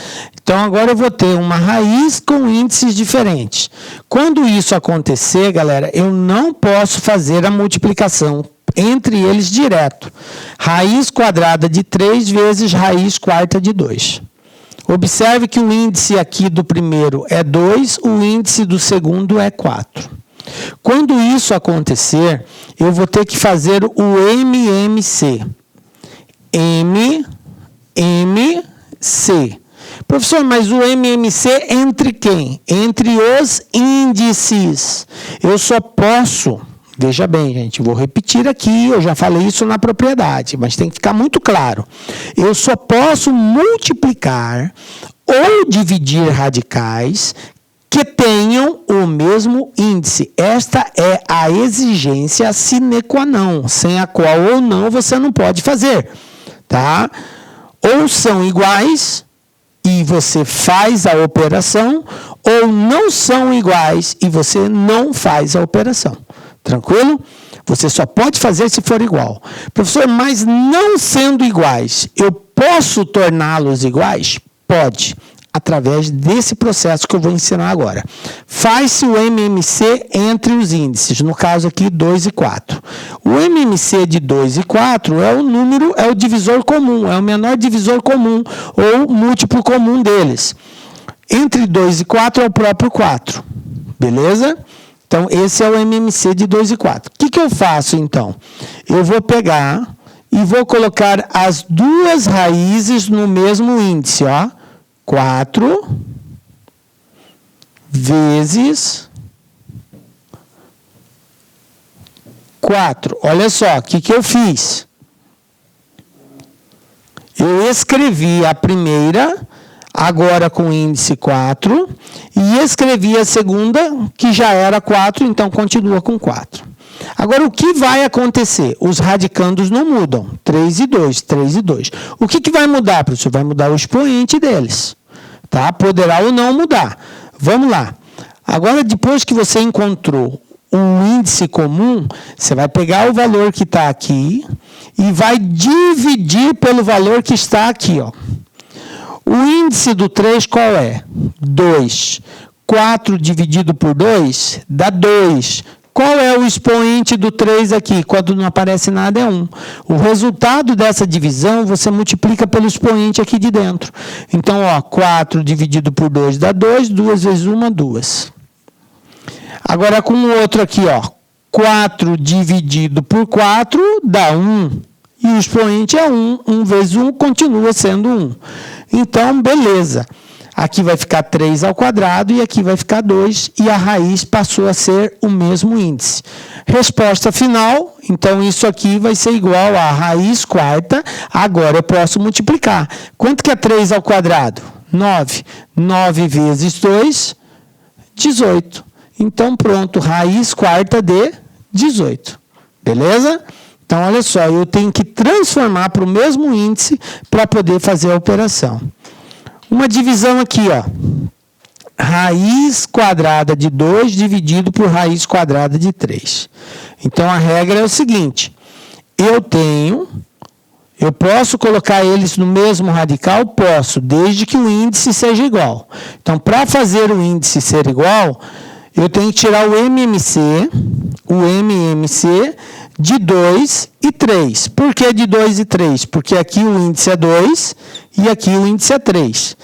Então, agora eu vou ter uma raiz com índices diferentes. Quando isso acontecer, galera, eu não posso fazer a multiplicação entre eles direto. Raiz quadrada de 3 vezes raiz quarta de 2. Observe que o índice aqui do primeiro é 2, o índice do segundo é 4. Quando isso acontecer, eu vou ter que fazer o MMC. MMC. Professor, mas o MMC entre quem? Entre os índices. Eu só posso, veja bem, gente, vou repetir aqui, eu já falei isso na propriedade, mas tem que ficar muito claro. Eu só posso multiplicar ou dividir radicais que tenham o mesmo índice. Esta é a exigência sine qua non, sem a qual ou não você não pode fazer. Tá? Ou são iguais e você faz a operação, ou não são iguais e você não faz a operação. Tranquilo? Você só pode fazer se for igual. Professor, mas não sendo iguais, eu posso torná-los iguais? Pode. Através desse processo que eu vou ensinar agora. Faz-se o MMC entre os índices, no caso aqui 2 e 4. O MMC de 2 e 4 é o número, é o divisor comum, é o menor divisor comum ou múltiplo comum deles. Entre 2 e 4 é o próprio 4. Beleza? Então, esse é o MMC de 2 e 4. O que eu faço, então? Eu vou pegar e vou colocar as duas raízes no mesmo índice, ó. 4 vezes 4. Olha só, o que eu fiz? Eu escrevi a primeira, agora com índice 4, e escrevi a segunda, que já era 4, então continua com 4. Agora, o que vai acontecer? Os radicandos não mudam. 3 e 2, 3 e 2. O que vai mudar, professor? Vai mudar o expoente deles. Tá? Poderá ou não mudar. Vamos lá. Agora, depois que você encontrou um índice comum, você vai pegar o valor que está aqui e vai dividir pelo valor que está aqui. Ó. O índice do 3 qual é? 2. 4 dividido por 2 dá 2. Qual é o expoente do 3 aqui? Quando não aparece nada é 1. O resultado dessa divisão você multiplica pelo expoente aqui de dentro. Então, ó, 4 dividido por 2 dá 2, 2 vezes 1, 2. Agora, com o outro aqui, ó, 4 dividido por 4 dá 1. E o expoente é 1. 1 vezes 1 continua sendo 1. Então, beleza. Aqui vai ficar 3 ao quadrado e aqui vai ficar 2 e a raiz passou a ser o mesmo índice. Resposta final, então isso aqui vai ser igual a raiz quarta, agora eu posso multiplicar. Quanto que é 3 ao quadrado? 9. 9 vezes 2, 18. Então pronto, raiz quarta de 18. Beleza? Então olha só, eu tenho que transformar para o mesmo índice para poder fazer a operação. Uma divisão aqui, ó. Raiz quadrada de 2 dividido por raiz quadrada de 3. Então, a regra é o seguinte. eu posso colocar eles no mesmo radical? Posso, desde que o índice seja igual. Então, para fazer o índice ser igual, eu tenho que tirar o MMC de 2 e 3. Por que de 2 e 3? Porque aqui o índice é 2 e aqui o índice é 3.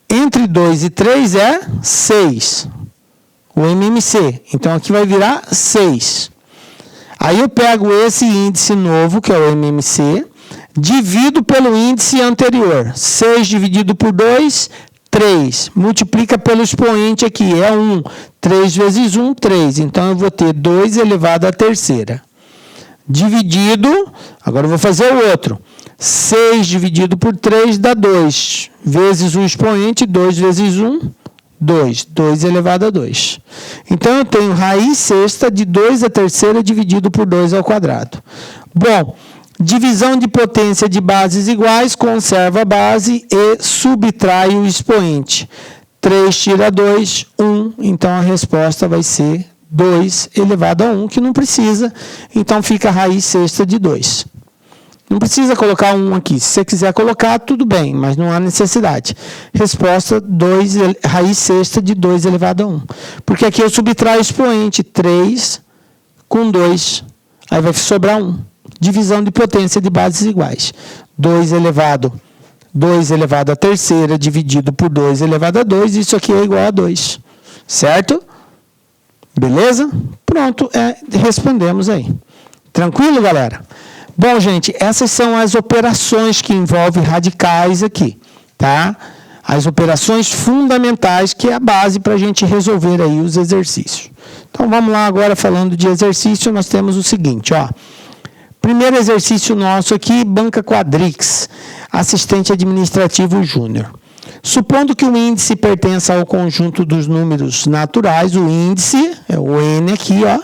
Entre 2 e 3 é 6. O MMC. Então, aqui vai virar 6. Aí eu pego esse índice novo, que é o MMC, divido pelo índice anterior. 6 dividido por 2, 3. Multiplica pelo expoente aqui, é 1. 3 vezes 1, 3. Então, eu vou ter 2 elevado à terceira. Dividido, agora eu vou fazer o outro. 6 dividido por 3 dá 2. Vezes o expoente, 2 vezes 1, 2. 2 elevado a 2. Então, eu tenho raiz sexta de 2 à terceira dividido por 2 ao quadrado. Bom, divisão de potência de bases iguais, conserva a base e subtrai o expoente. 3 tira 2, 1. Então, a resposta vai ser 2 elevado a 1, que não precisa. Então, fica a raiz sexta de 2. Não precisa colocar 1 aqui. Se você quiser colocar, tudo bem, mas não há necessidade. Resposta, raiz sexta de 2 elevado a 1. Porque aqui eu subtraio o expoente, 3 com 2. Aí vai sobrar 1. Divisão de potência de bases iguais. 2 elevado à terceira dividido por 2 elevado a 2. Isso aqui é igual a 2. Certo? Beleza? Pronto, respondemos aí. Tranquilo, galera? Bom, gente, essas são as operações que envolvem radicais aqui, tá? As operações fundamentais, que é a base para a gente resolver aí os exercícios. Então, vamos lá agora falando de exercício, nós temos o seguinte, ó. Primeiro exercício nosso aqui, banca Quadrix, assistente administrativo júnior. Supondo que o índice pertença ao conjunto dos números naturais, o índice, é o N aqui, ó,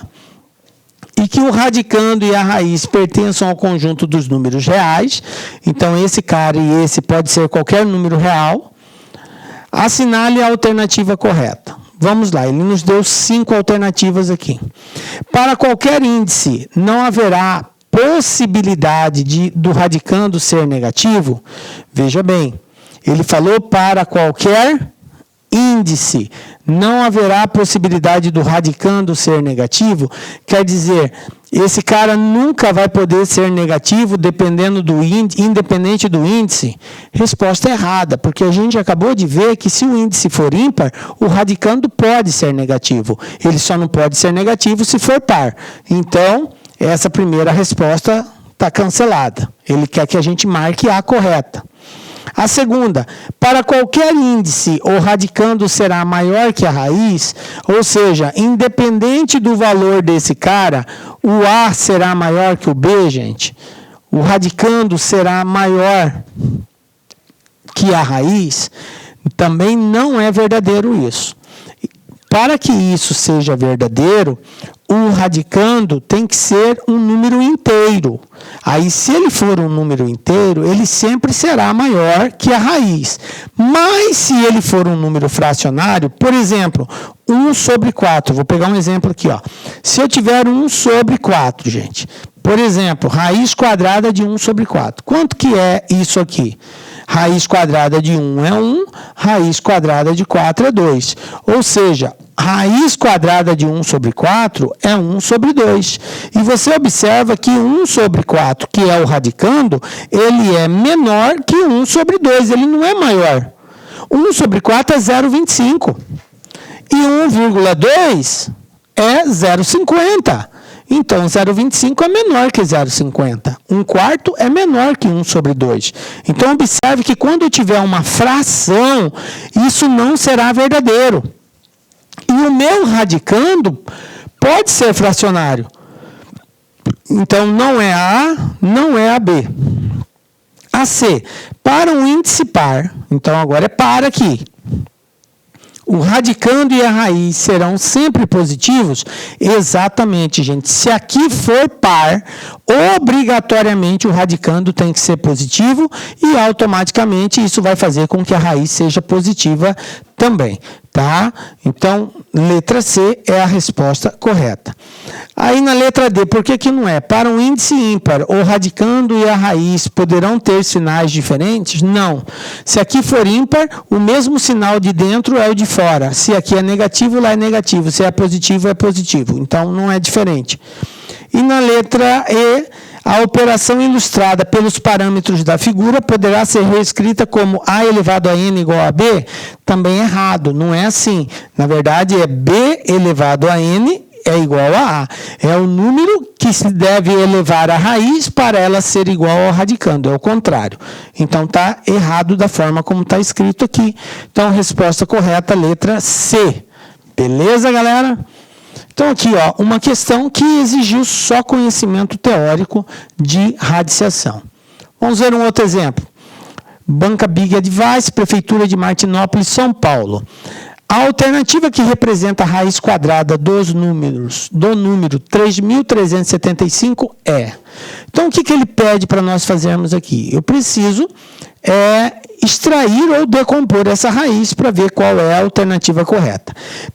e que o radicando e a raiz pertençam ao conjunto dos números reais, então esse cara e esse pode ser qualquer número real, assinale a alternativa correta. Vamos lá, ele nos deu 5 alternativas aqui. Para qualquer índice, não haverá possibilidade do radicando ser negativo? Veja bem, ele falou para qualquer índice, não haverá possibilidade do radicando ser negativo, quer dizer, esse cara nunca vai poder ser negativo dependendo do independente do índice? Resposta errada, porque a gente acabou de ver que se o índice for ímpar, o radicando pode ser negativo. Ele só não pode ser negativo se for par. Então, essa primeira resposta está cancelada. Ele quer que a gente marque a correta. A segunda, para qualquer índice, o radicando será maior que a raiz, ou seja, independente do valor desse cara, o A será maior que o B, gente. O radicando será maior que a raiz. Também não é verdadeiro isso. Para que isso seja verdadeiro, o radicando tem que ser um número inteiro. Aí, se ele for um número inteiro, ele sempre será maior que a raiz. Mas, se ele for um número fracionário, por exemplo, 1 sobre 4. Vou pegar um exemplo aqui, ó. Se eu tiver 1 sobre 4, gente. Por exemplo, raiz quadrada de 1 sobre 4. Quanto que é isso aqui? Raiz quadrada de 1 é 1, raiz quadrada de 4 é 2. Ou seja, raiz quadrada de 1 sobre 4 é 1 sobre 2. E você observa que 1 sobre 4, que é o radicando, ele é menor que 1 sobre 2, ele não é maior. 1 sobre 4 é 0,25. E 1,2 é 0,50. Então, 0,25 é menor que 0,50. 1/4 é menor que 1 sobre 2. Então, observe que quando eu tiver uma fração, isso não será verdadeiro. E o meu radicando pode ser fracionário. Então, não é A, não é a B. A C, para um índice par, então agora é par aqui. O radicando e a raiz serão sempre positivos? Exatamente, gente. Se aqui for par, obrigatoriamente o radicando tem que ser positivo e automaticamente isso vai fazer com que a raiz seja positiva também. Tá? Então, letra C é a resposta correta. Aí na letra D, por que não é? Para um índice ímpar, o radicando e a raiz poderão ter sinais diferentes? Não. Se aqui for ímpar, o mesmo sinal de dentro é o de fora. Se aqui é negativo, lá é negativo. Se é positivo, é positivo. Então, não é diferente. E na letra E, a operação ilustrada pelos parâmetros da figura poderá ser reescrita como A elevado a N igual a B? Também errado, não é assim. Na verdade, é B elevado a N é igual a A. É o número que se deve elevar a raiz para ela ser igual ao radicando, é o contrário. Então, está errado da forma como está escrito aqui. Então, resposta correta, letra C. Beleza, galera? Então, aqui, ó, uma questão que exigiu só conhecimento teórico de radiciação. Vamos ver um outro exemplo. Banca Big Advice, Prefeitura de Martinópolis, São Paulo. A alternativa que representa a raiz quadrada do número 3.375 é... Então, o que ele pede para nós fazermos aqui? Eu preciso extrair ou decompor essa raiz para ver qual é a alternativa correta.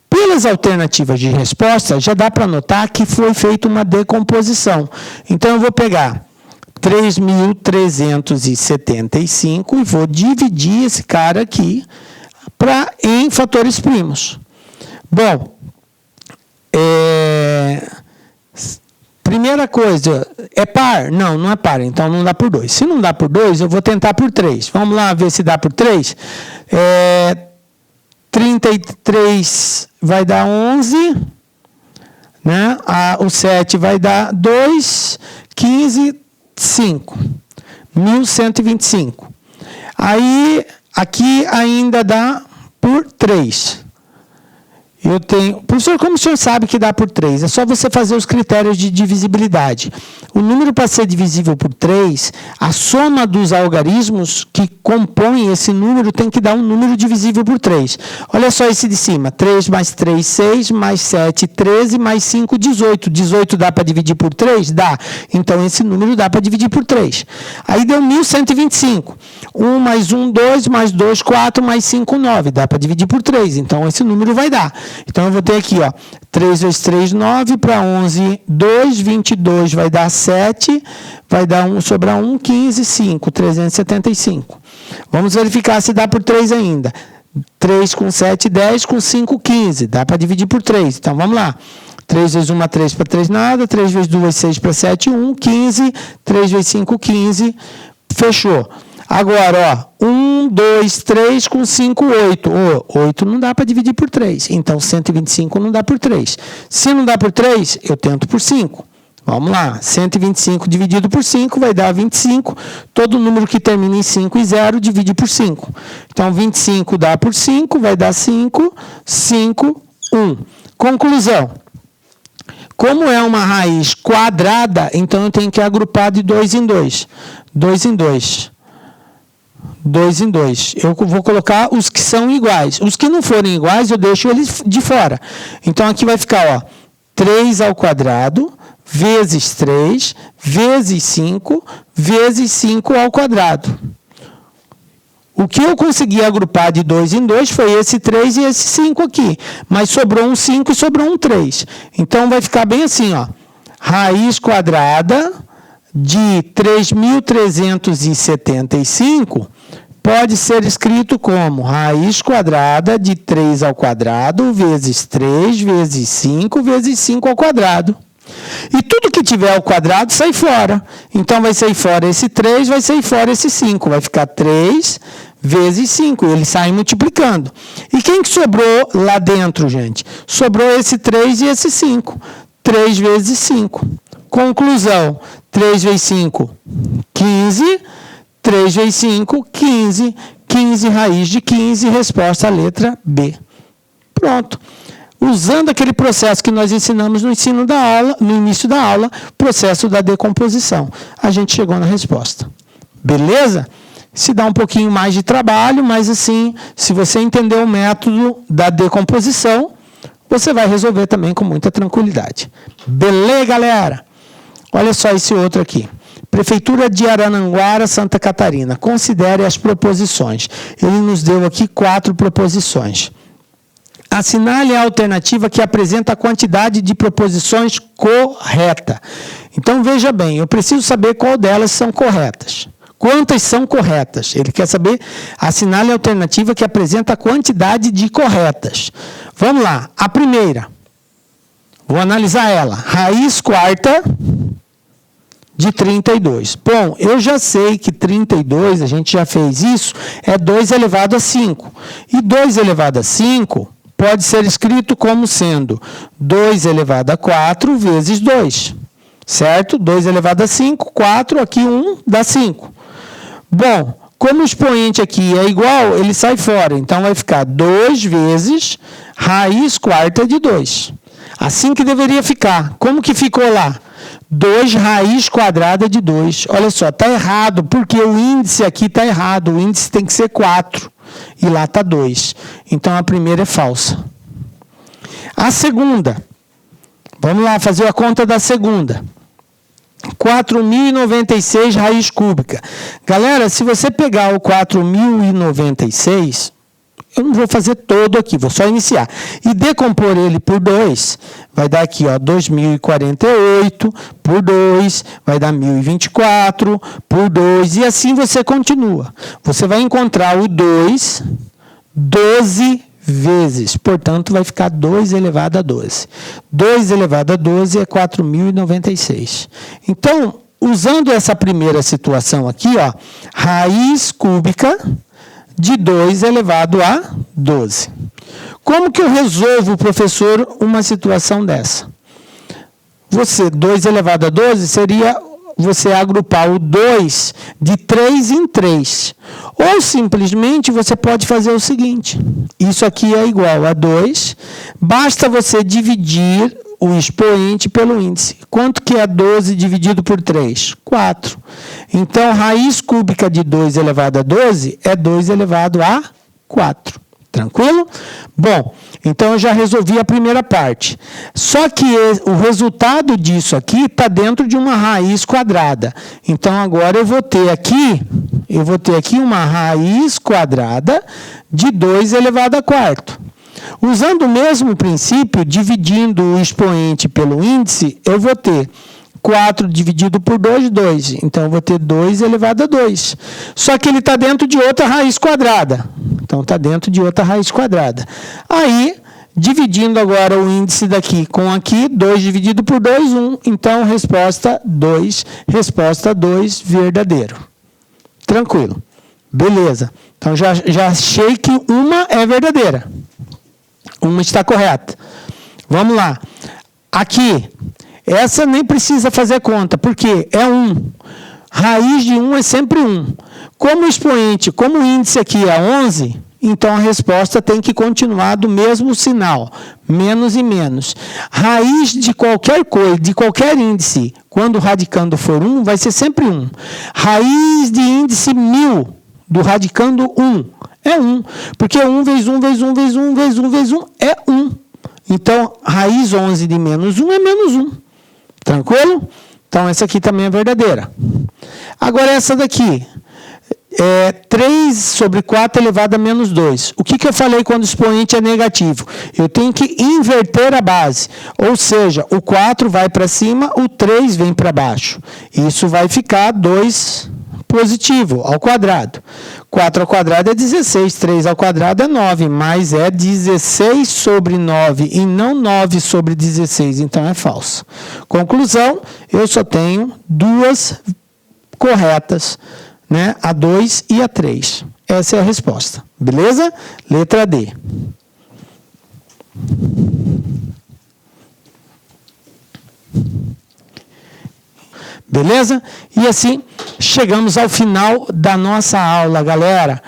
Pelas alternativas de resposta, já dá para notar que foi feita uma decomposição. Então, eu vou pegar 3.375 e vou dividir esse cara aqui em fatores primos. Bom, primeira coisa, é par? Não, não é par, então não dá por 2. Se não dá por 2, eu vou tentar por 3. Vamos lá ver se dá por 3. 33 vai dar 11, né? O 7 vai dar 2, 15, 5. 1.125. Aí, aqui ainda dá por 3. Eu tenho... Professor, como o senhor sabe que dá por 3? É só você fazer os critérios de divisibilidade. O número para ser divisível por 3, a soma dos algarismos que compõem esse número tem que dar um número divisível por 3. Olha só esse de cima. 3 mais 3, 6, mais 7, 13, mais 5, 18. 18 dá para dividir por 3? Dá. Então, esse número dá para dividir por 3. Aí deu 1.125. 1 mais 1, 2, mais 2, 4, mais 5, 9. Dá para dividir por 3. Então, esse número vai dar. Então, eu vou ter aqui, ó, 3 vezes 3, 9, para 11, 2, 22 vai dar 7, vai dar sobrar 1, 15, 5, 375. Vamos verificar se dá por 3 ainda. 3 com 7, 10, com 5, 15. Dá para dividir por 3. Então, vamos lá. 3 vezes 1, 3 para 3, nada. 3 vezes 2, 6 para 7, 1, 15. 3 vezes 5, 15. Fechou. Agora, ó, 1, 2, 3 com 5, 8. 8 não dá para dividir por 3. Então, 125 não dá por 3. Se não dá por 3, eu tento por 5. Vamos lá. 125 dividido por 5 vai dar 25. Todo número que termina em 5 e 0 divide por 5. Então, 25 dá por 5, vai dar 5, 5, 1. Conclusão. Como é uma raiz quadrada, então eu tenho que agrupar de 2 em 2. 2 em 2. 2 em 2. Eu vou colocar os que são iguais. Os que não forem iguais, eu deixo eles de fora. Então, aqui vai ficar, ó, 3 ao quadrado, vezes 3, vezes 5, vezes 5 ao quadrado. O que eu consegui agrupar de 2 em 2 foi esse 3 e esse 5 aqui. Mas sobrou um 5 e sobrou um 3. Então, vai ficar bem assim, ó. Raiz quadrada de 3.375 pode ser escrito como raiz quadrada de 3 ao quadrado vezes 3 vezes 5 vezes 5 ao quadrado. E tudo que tiver ao quadrado sai fora. Então, vai sair fora esse 3, vai sair fora esse 5. Vai ficar 3 vezes 5. Ele sai multiplicando. E quem que sobrou lá dentro, gente? Sobrou esse 3 e esse 5. 3 vezes 5. Conclusão. 3 vezes 5, 15. 3 vezes 5, 15. 15 raiz de 15. Resposta à letra B. Pronto. Usando aquele processo que nós ensinamos no início da aula, processo da decomposição. A gente chegou na resposta. Beleza? Se dá um pouquinho mais de trabalho, mas assim, se você entender o método da decomposição, você vai resolver também com muita tranquilidade. Beleza, galera? Olha só esse outro aqui. Prefeitura de Arananguara, Santa Catarina. Considere as proposições. Ele nos deu aqui 4 proposições. Assinale a alternativa que apresenta a quantidade de proposições correta. Então, veja bem, eu preciso saber qual delas são corretas. Quantas são corretas? Ele quer saber, assinale a alternativa que apresenta a quantidade de corretas. Vamos lá, a primeira. Vou analisar ela. Raiz quarta de 32. Bom, eu já sei que 32, a gente já fez isso, é 2 elevado a 5. E 2 elevado a 5 pode ser escrito como sendo 2 elevado a 4 vezes 2. Certo? 2 elevado a 5, 4, aqui 1 dá 5. Bom, como o expoente aqui é igual, ele sai fora. Então, vai ficar 2 vezes raiz quarta de 2. Assim que deveria ficar. Como que ficou lá? 2 raiz quadrada de 2. Olha só, está errado, porque o índice aqui está errado. O índice tem que ser 4. E lá está 2. Então, a primeira é falsa. A segunda. Vamos lá fazer a conta da segunda. 4.096 raiz cúbica. Galera, se você pegar o 4.096, eu não vou fazer todo aqui, vou só iniciar. E decompor ele por 2, vai dar aqui, ó, 2.048 por 2, vai dar 1.024 por 2, e assim você continua. Você vai encontrar o 2 12 vezes, portanto, vai ficar 2 elevado a 12. 2 elevado a 12 é 4.096. Então, usando essa primeira situação aqui, ó, raiz cúbica de 2 elevado a 12. Como que eu resolvo, professor, uma situação dessa? 2 elevado a 12 seria você agrupar o 2 de 3 em 3. Ou simplesmente você pode fazer o seguinte. Isso aqui é igual a 2. Basta você dividir o expoente pelo índice. Quanto que é 12 dividido por 3? 4. Então, raiz cúbica de 2 elevado a 12 é 2 elevado a 4. Tranquilo? Bom, então eu já resolvi a primeira parte. Só que o resultado disso aqui está dentro de uma raiz quadrada. Então, agora eu vou ter aqui uma raiz quadrada de 2 elevado a 4. Usando o mesmo princípio, dividindo o expoente pelo índice, eu vou ter 4 dividido por 2, 2. Então, eu vou ter 2 elevado a 2. Só que ele está dentro de outra raiz quadrada. Então, está dentro de outra raiz quadrada. Aí, dividindo agora o índice daqui com aqui, 2 dividido por 2, 1. Então, resposta 2, verdadeiro. Tranquilo. Beleza. Então, já achei que uma é verdadeira. Uma está correta. Vamos lá. Aqui, essa nem precisa fazer conta, porque é 1. Raiz de 1 é sempre 1. Como o índice aqui é 11, então a resposta tem que continuar do mesmo sinal, menos e menos. Raiz de qualquer coisa, de qualquer índice, quando o radicando for 1, vai ser sempre 1. Raiz de índice 1000, do radicando 1, é 1. Porque 1 vezes 1 vezes 1 vezes 1 vezes 1 vezes 1 é 1. Então, raiz 11 de menos 1 é menos 1. Tranquilo? Então, essa aqui também é verdadeira. Agora, essa daqui. 3 sobre 4 elevado a menos 2. O que eu falei quando o expoente é negativo? Eu tenho que inverter a base. Ou seja, o 4 vai para cima, o 3 vem para baixo. Isso vai ficar 2 positivo ao quadrado. 4 ao quadrado é 16, 3 ao quadrado é 9, mas é 16 sobre 9 e não 9 sobre 16, então é falso. Conclusão, eu só tenho 2 corretas, né? A 2 e a 3. Essa é a resposta. Beleza? Letra D. Beleza? E assim, chegamos ao final da nossa aula, galera.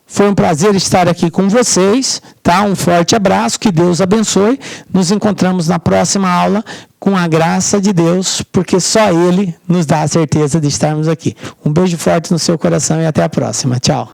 Foi um prazer estar aqui com vocês, tá? Um forte abraço, que Deus abençoe. Nos encontramos na próxima aula com a graça de Deus, porque só Ele nos dá a certeza de estarmos aqui. Um beijo forte no seu coração e até a próxima. Tchau.